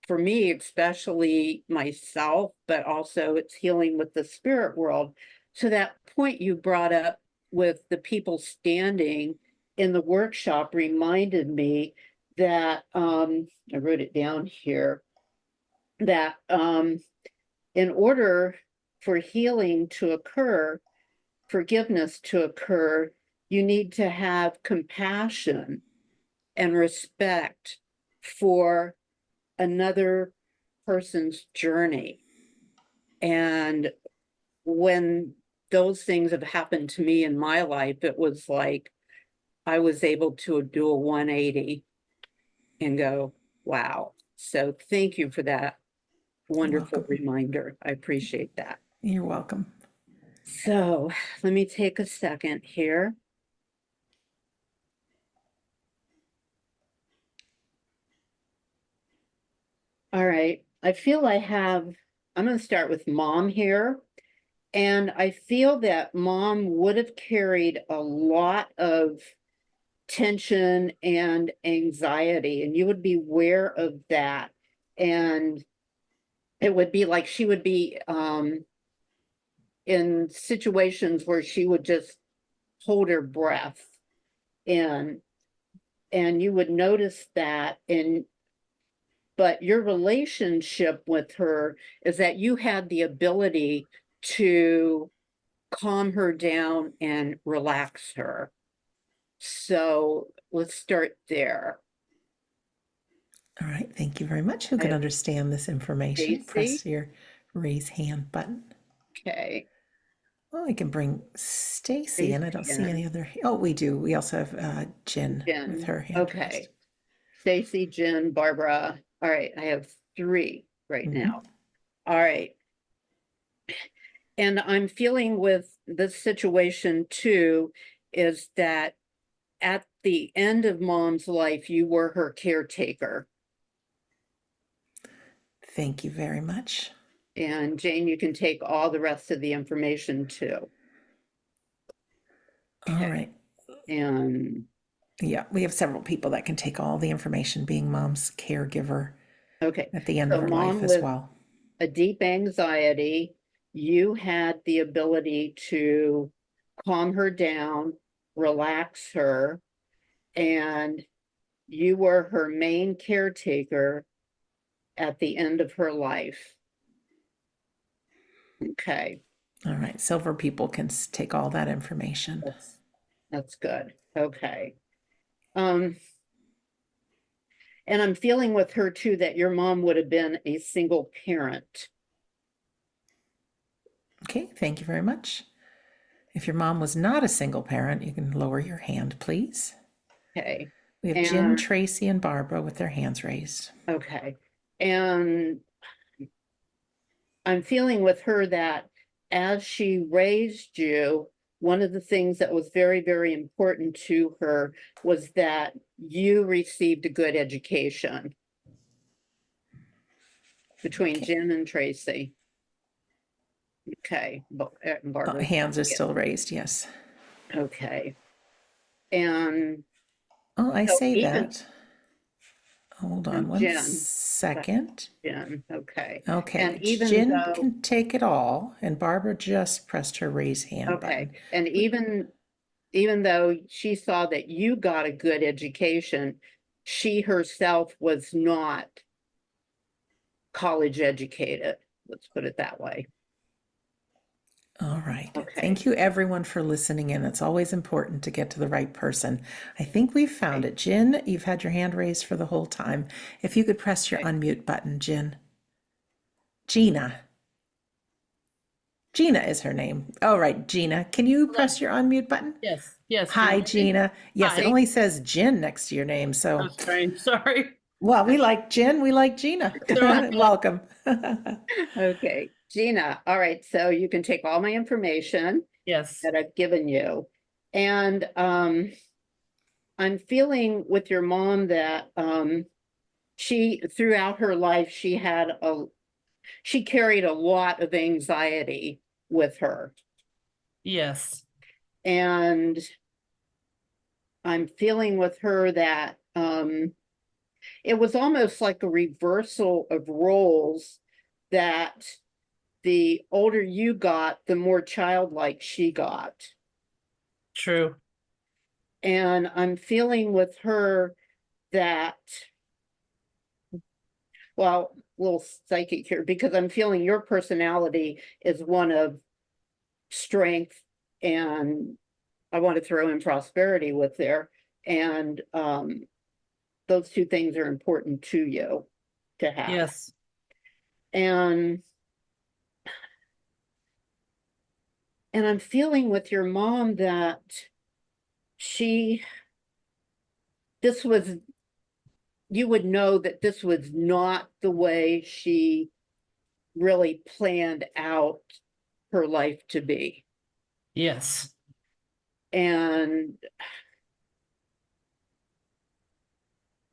for me, especially myself, but also it's healing with the spirit world. So that point you brought up with the people standing in the workshop reminded me that I wrote it down here, that in order for healing to occur, forgiveness to occur, you need to have compassion and respect for another person's journey. And when those things have happened to me in my life, it was like I was able to do a 180 and go, wow. So thank you for that wonderful reminder. I appreciate that. You're welcome. So let me take a second here. All right. I feel I'm going to start with mom here. And I feel that mom would have carried a lot of tension and anxiety, and you would be aware of that. And it would be like she would be in situations where she would just hold her breath in, and you would notice that. But your relationship with her is that you had the ability to calm her down and relax her. So let's start there. All right, thank you very much. Who can understand this information? Stacy. Press your raise hand button. Okay. Well, we can bring Stacy in. I don't see in. any other. Oh, we do. We also have Jen Jen. with her hand Okay. raised. Stacy, Jen, Barbara. All right, I have 3 right Mhm. now. All right. And I'm feeling with this situation too, is that at the end of Mom's life, you were her caretaker. Thank you very much. And Jane, you can take all the rest of the information too. All right. And Yeah, we have several people that can take all the information, being Mom's caregiver okay, at the end so of her Mom life as with well. a deep anxiety, you had the ability to calm her down, relax her, and you were her main caretaker at the end of her life. Okay, All right. Silver people can take all that information. that's good. Okay. And I'm feeling with her too that your mom would have been a single parent. Okay, thank you very much. If your mom was not a single parent, you can lower your hand, please. Okay. We have Jen, And Tracy, and Barbara with their hands raised. okay. And I'm feeling with her that as she raised you, one of the things that was very, very important to her was that you received a good education between Okay. Jen and Tracy. Okay, Barbara. Hands are still raised, yes. Okay. And Oh, I so say even that. Hold on one Jen, second. Jen, okay. Okay, And even Jen though, can take it all, and Barbara just pressed her raise hand okay, button. and even though she saw that you got a good education, she herself was not college educated. Let's put it that way. All right. Okay. Thank you, everyone, for listening in. It's always important to get to the right person. I think we've found it. Jen, you've had your hand raised for the whole time. If you could press your unmute button, Jen. Gina. Gina is her name. All right, Gina. Can you press your unmute button? Yes, yes. Hi, can you hear me? Gina. Yes, it Hi. only says Jen next to your name. So, Oh, strange. Sorry. well, we like Jen. We like Gina. Welcome. Okay, Gina. All right. So you can take all my information Yes. that I've given you. And I'm feeling with your mom that she, throughout her life, she carried a lot of anxiety with her. Yes. And I'm feeling with her that it was almost like a reversal of roles, that the older you got, the more childlike she got. True. And I'm feeling with her that, well, a little psychic here, because I'm feeling your personality is one of strength, and I want to throw in prosperity with there. And those two things are important to you to have. Yes. And I'm feeling with your mom that you would know that this was not the way she really planned out her life to be. Yes. And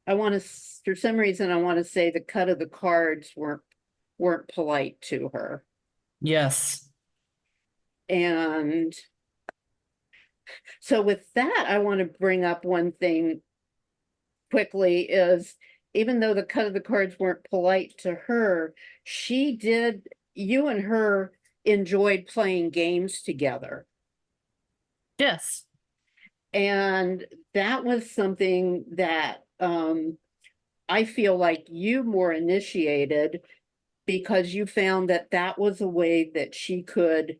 I want to, for some reason, I want to say the cut of the cards weren't polite to her. Yes. And so with that, I want to bring up one thing quickly, is even though the cut of the cards weren't polite to her, you and her enjoyed playing games together. Yes. And that was something that I feel like you more initiated, because you found that that was a way that she could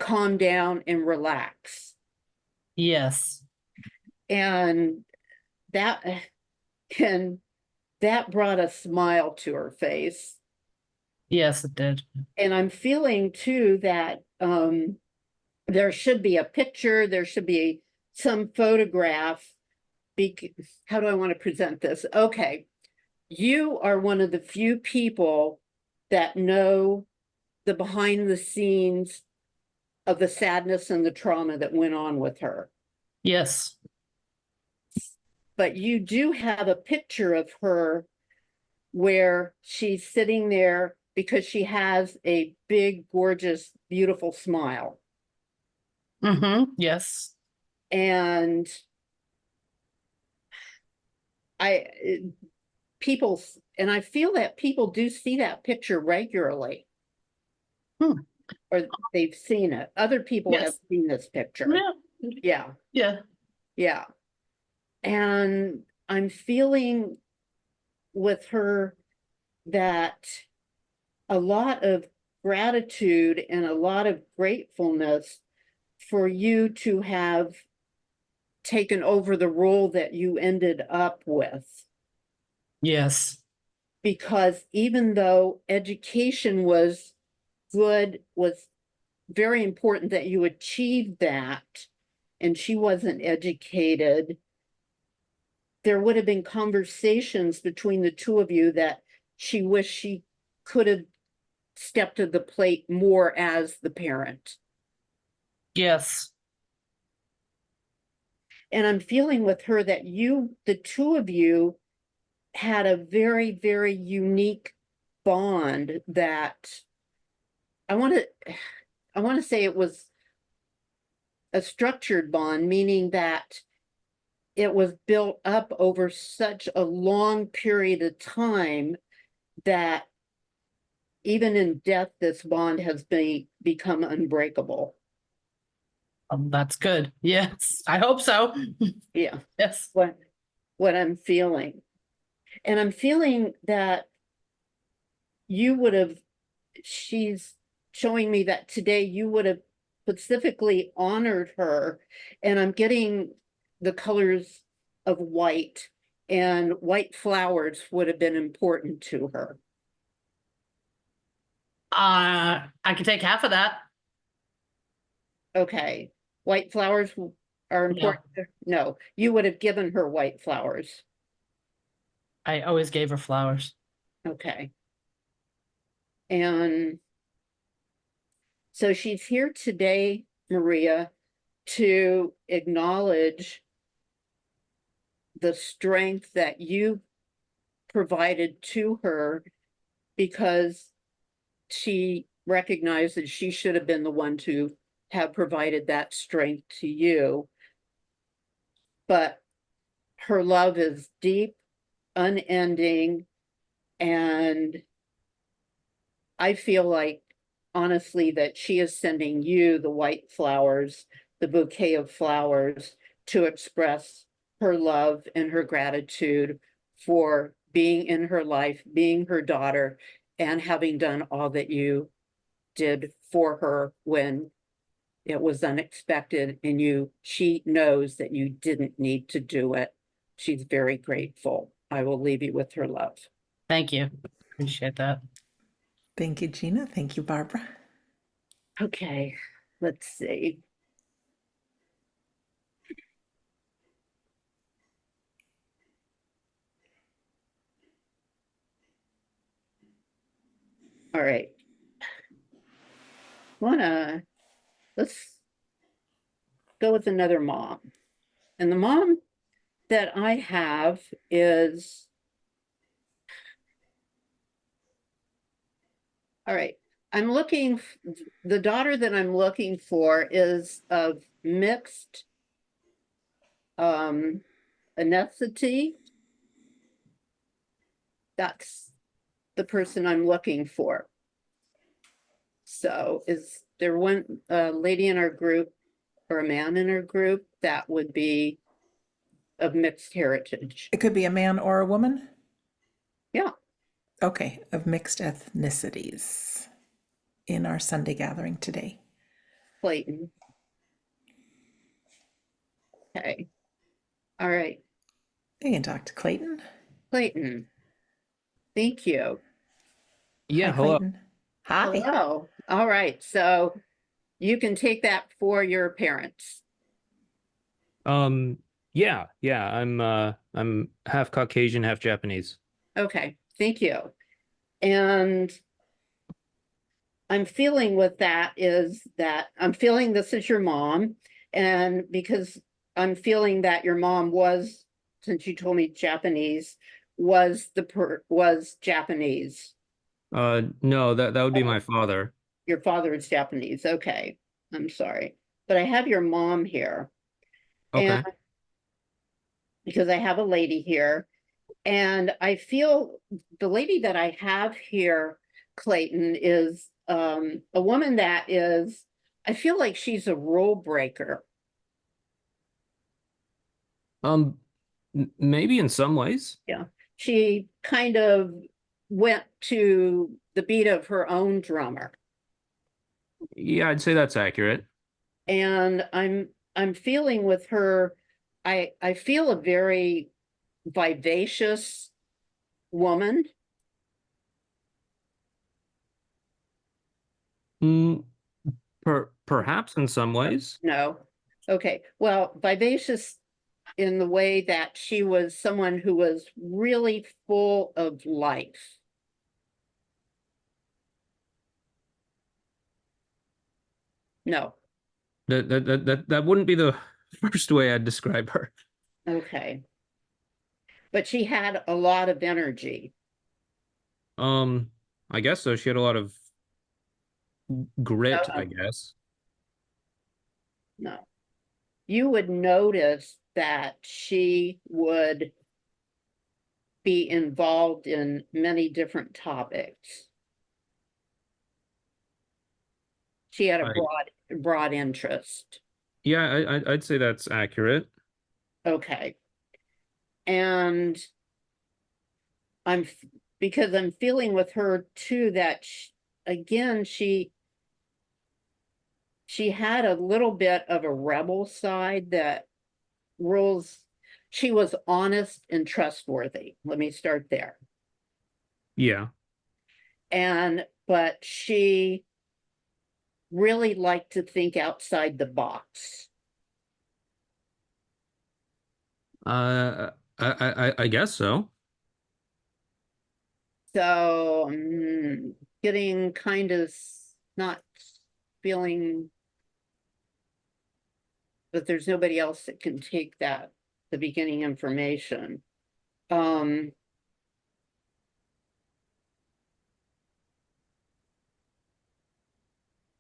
calm down and relax. Yes. And that brought a smile to her face. Yes, it did. And I'm feeling too that there should be a picture, there should be some photograph. How do I want to present this? Okay. You are one of the few people that know the behind the scenes of the sadness and the trauma that went on with her. Yes. But you do have a picture of her where she's sitting there because she has a big, gorgeous, beautiful smile. Mm-hmm. Yes. And people, and I feel that people do see that picture regularly. Or they've seen it. Other people Yes. have seen this picture. Yeah. Yeah. Yeah. Yeah. And I'm feeling with her that a lot of gratitude and a lot of gratefulness for you to have taken over the role that you ended up with. Yes. Because even though education was good, was very important that you achieved that, and she wasn't educated, there would have been conversations between the two of you that she wished she could have stepped to the plate more as the parent. Yes. And I'm feeling with her that you, the two of you, had a very, very unique bond that I want to say it was a structured bond, meaning that it was built up over such a long period of time that even in death, this bond has become unbreakable. That's good. Yes. I hope so. Yeah. Yes. What I'm feeling. And I'm feeling that you would have, she's showing me that today you would have specifically honored her. And I'm getting the colors of white, and white flowers would have been important to her. I can take half of that. Okay. White flowers are important. No, you would have given her white flowers. I always gave her flowers. Okay. And so she's here today, Maria, to acknowledge the strength that you provided to her, because she recognized that she should have been the one to have provided that strength to you. But her love is deep, unending, and I feel like, honestly, that she is sending you the white flowers, the bouquet of flowers, to express her love and her gratitude for being in her life, being her daughter, and having done all that you did for her when it was unexpected, and she knows that you didn't need to do it. She's very grateful. I will leave you with her love. Thank you. Appreciate that. Thank you, Gina. Thank you, Barbara. Okay, let's see. All right. Let's go with another mom. And the mom that I have is, all right, the daughter that I'm looking for is of mixed ethnicity. That's the person I'm looking for. So is there one lady in our group or a man in our group that would be of mixed heritage? It could be a man or a woman? Yeah. Okay, of mixed ethnicities in our Sunday gathering today. Clayton. Okay. All right. You can talk to Clayton. Clayton. Thank you. Yeah, Hi, hello. Clayton. Hi. Hello. All right. So You can take that for your parents. Yeah, I'm half Caucasian, half Japanese. Okay, thank you. And I'm feeling with that is that I'm feeling this is your mom, and because I'm feeling that your mom was, since you told me Japanese, was Japanese. No, that would be my father. Your father is Japanese. Okay, I'm sorry, but I have your mom here, and Okay. because I have a lady here, and I feel the lady that I have here, Clayton, is a woman that is, I feel like she's a rule breaker. Maybe in some ways. Yeah. She kind of went to the beat of her own drummer. Yeah, I'd say that's accurate. And I'm feeling with her, I feel a very vivacious woman. Mm, perhaps in some ways. No. Okay. Well, vivacious in the way that she was someone who was really full of life. No. That wouldn't be the first way I'd describe her. Okay. But she had a lot of energy. Um, I guess so. She had a lot of grit, I No, guess. no. You would notice that she would be involved in many different topics. She had a I, broad interest. yeah, I'd say that's accurate. Okay. And I'm because I'm feeling with her too that again she had a little bit of a rebel side that rules. She was honest and trustworthy. Let me start there. Yeah. But she really liked to think outside the box. I guess so. So getting kind of not feeling that there's nobody else that can take that, the beginning information.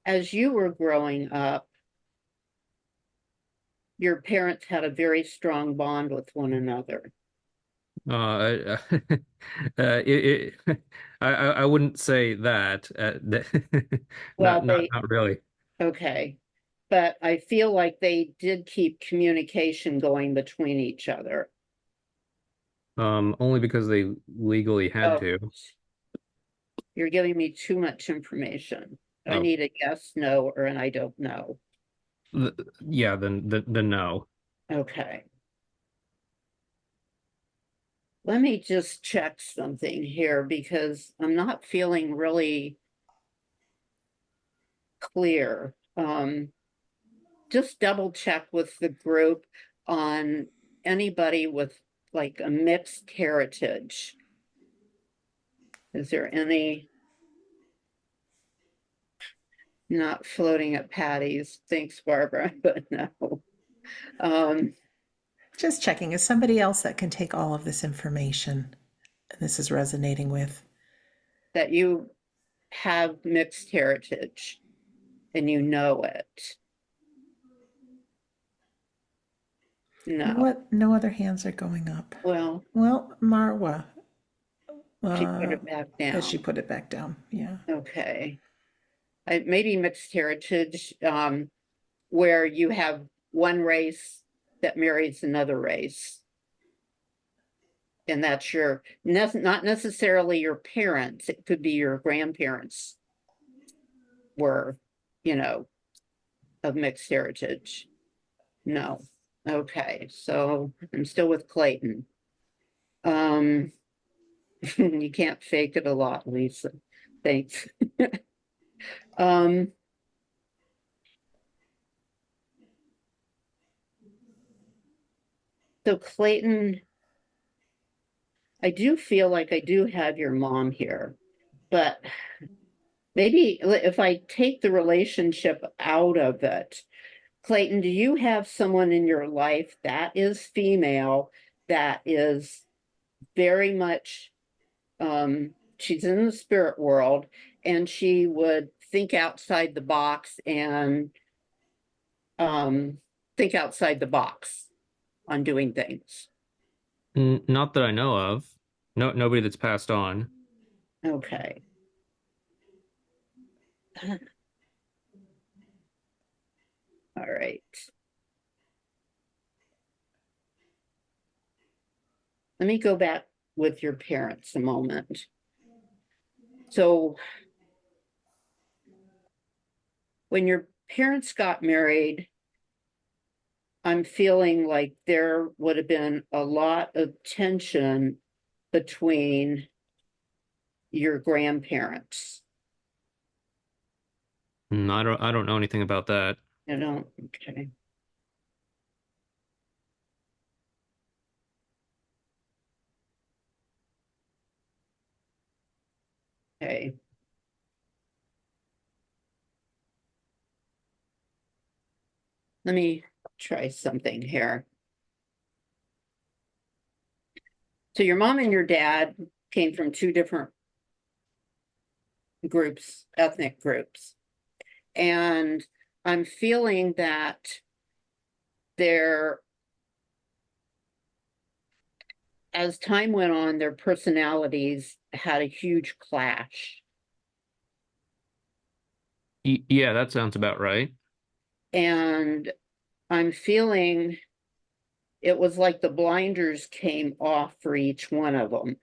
As you were growing up, your parents had a very strong bond with one another. Uh, I wouldn't say that. Well, Not really. okay. But I feel like they did keep communication going between each other. Only because they legally had Oh, to. you're giving me too much information. I Oh, need a yes, no, or an I don't know. yeah, then no. Okay. Let me just check something here because I'm not feeling really clear. Just double check with the group on anybody with like a mixed heritage. Is there any? Not floating at Patty's. Thanks, Barbara, but no. Just checking. Is somebody else that can take all of this information and this is resonating with? That you have mixed heritage and you know it. No. What? No other hands are going up. Well, Marwa. she put it back down. As she put it back down. Yeah. Okay. Maybe mixed heritage, where you have one race that marries another race. And that's not necessarily your parents. It could be your grandparents were, of mixed heritage. No. Okay. So I'm still with Clayton. You can't fake it a lot, Lisa. Thanks. So Clayton, I do feel like I do have your mom here, but maybe if I take the relationship out of it, Clayton, do you have someone in your life that is female, that is very much, she's in the spirit world, and she would think outside the box and think outside the box on doing things? Not that I know of. No, nobody that's passed on. Okay. All right. Let me go back with your parents a moment. So when your parents got married, I'm feeling like there would have been a lot of tension between your grandparents. I don't know anything about that. You know, okay. Okay. Let me try something here. So your mom and your dad came from two different groups, ethnic groups. And I'm feeling that there, as time went on, their personalities had a huge clash. Yeah, that sounds about right. And I'm feeling it was like the blinders came off for each one of them.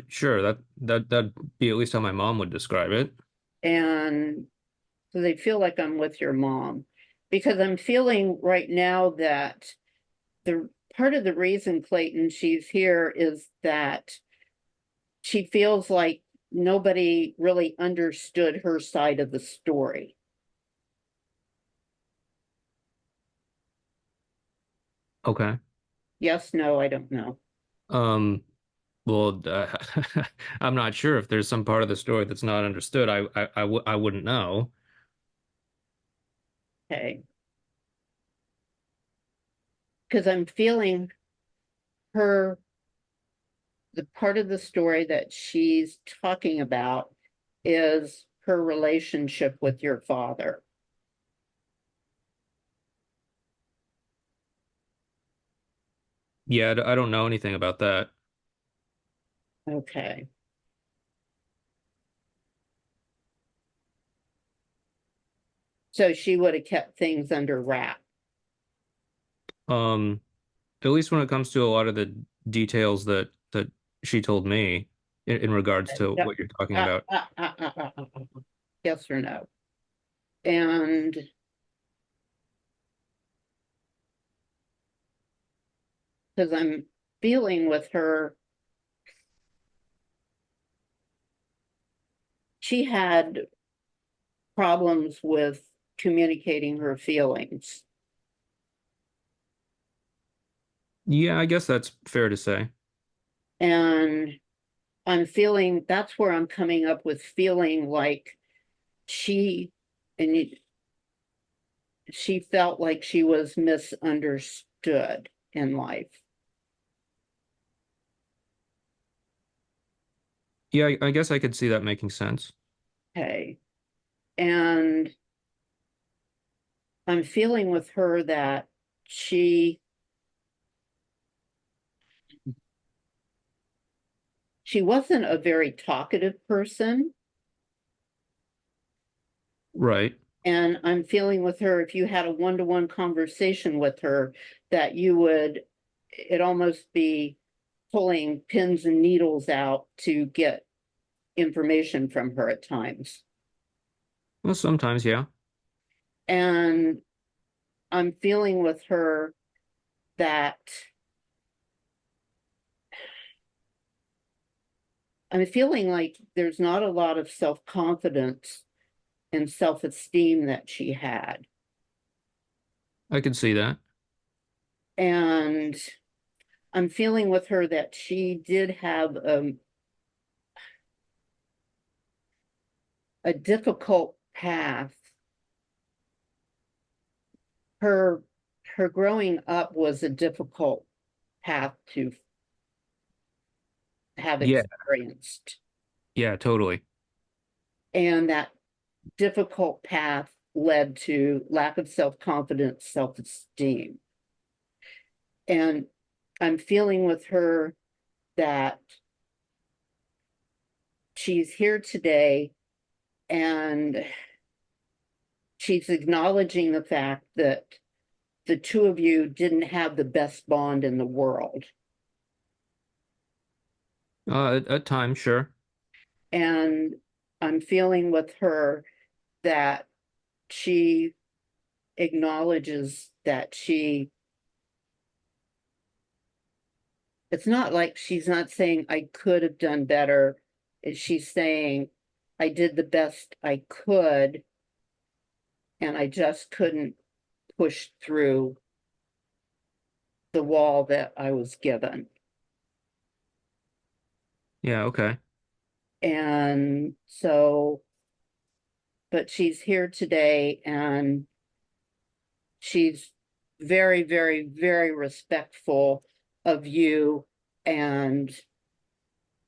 Sure, that'd be at least how my mom would describe it. And so they feel like I'm with your mom, because I'm feeling right now that the part of the reason, Clayton, she's here is that she feels like nobody really understood her side of the story. Okay. Yes, no, I don't know. Um, well, I'm not sure if there's some part of the story that's not understood. I wouldn't know. Okay. Because I'm feeling her, the part of the story that she's talking about is her relationship with your father. Yeah, I don't know anything about that. Okay. So she would have kept things under wrap. Um, at least when it comes to a lot of the details that she told me in regards to Yep. what you're talking about. Yes or no? And because I'm feeling with her, she had problems with communicating her feelings. Yeah, I guess that's fair to say. And I'm feeling that's where I'm coming up with feeling like she and she felt like she was misunderstood in life. Yeah, I guess I could see that making sense. Okay. And I'm feeling with her that she wasn't a very talkative person. Right. And I'm feeling with her, if you had a one-to-one conversation with her, that you would, it almost be pulling pins and needles out to get information from her at times. Well, sometimes, yeah. And I'm feeling with her that I'm feeling like there's not a lot of self-confidence and self-esteem that she had. I can see that. And I'm feeling with her that she did have a difficult path. Her growing up was a difficult path to have Yeah. experienced. Yeah, totally. And that difficult path led to lack of self-confidence, self-esteem. And I'm feeling with her that she's here today and she's acknowledging the fact that the two of you didn't have the best bond in the world. At times, sure. And I'm feeling with her that she acknowledges that it's not like she's not saying I could have done better. She's saying I did the best I could and I just couldn't push through the wall that I was given. Yeah, okay. And so, but she's here today and she's very, very, very respectful of you and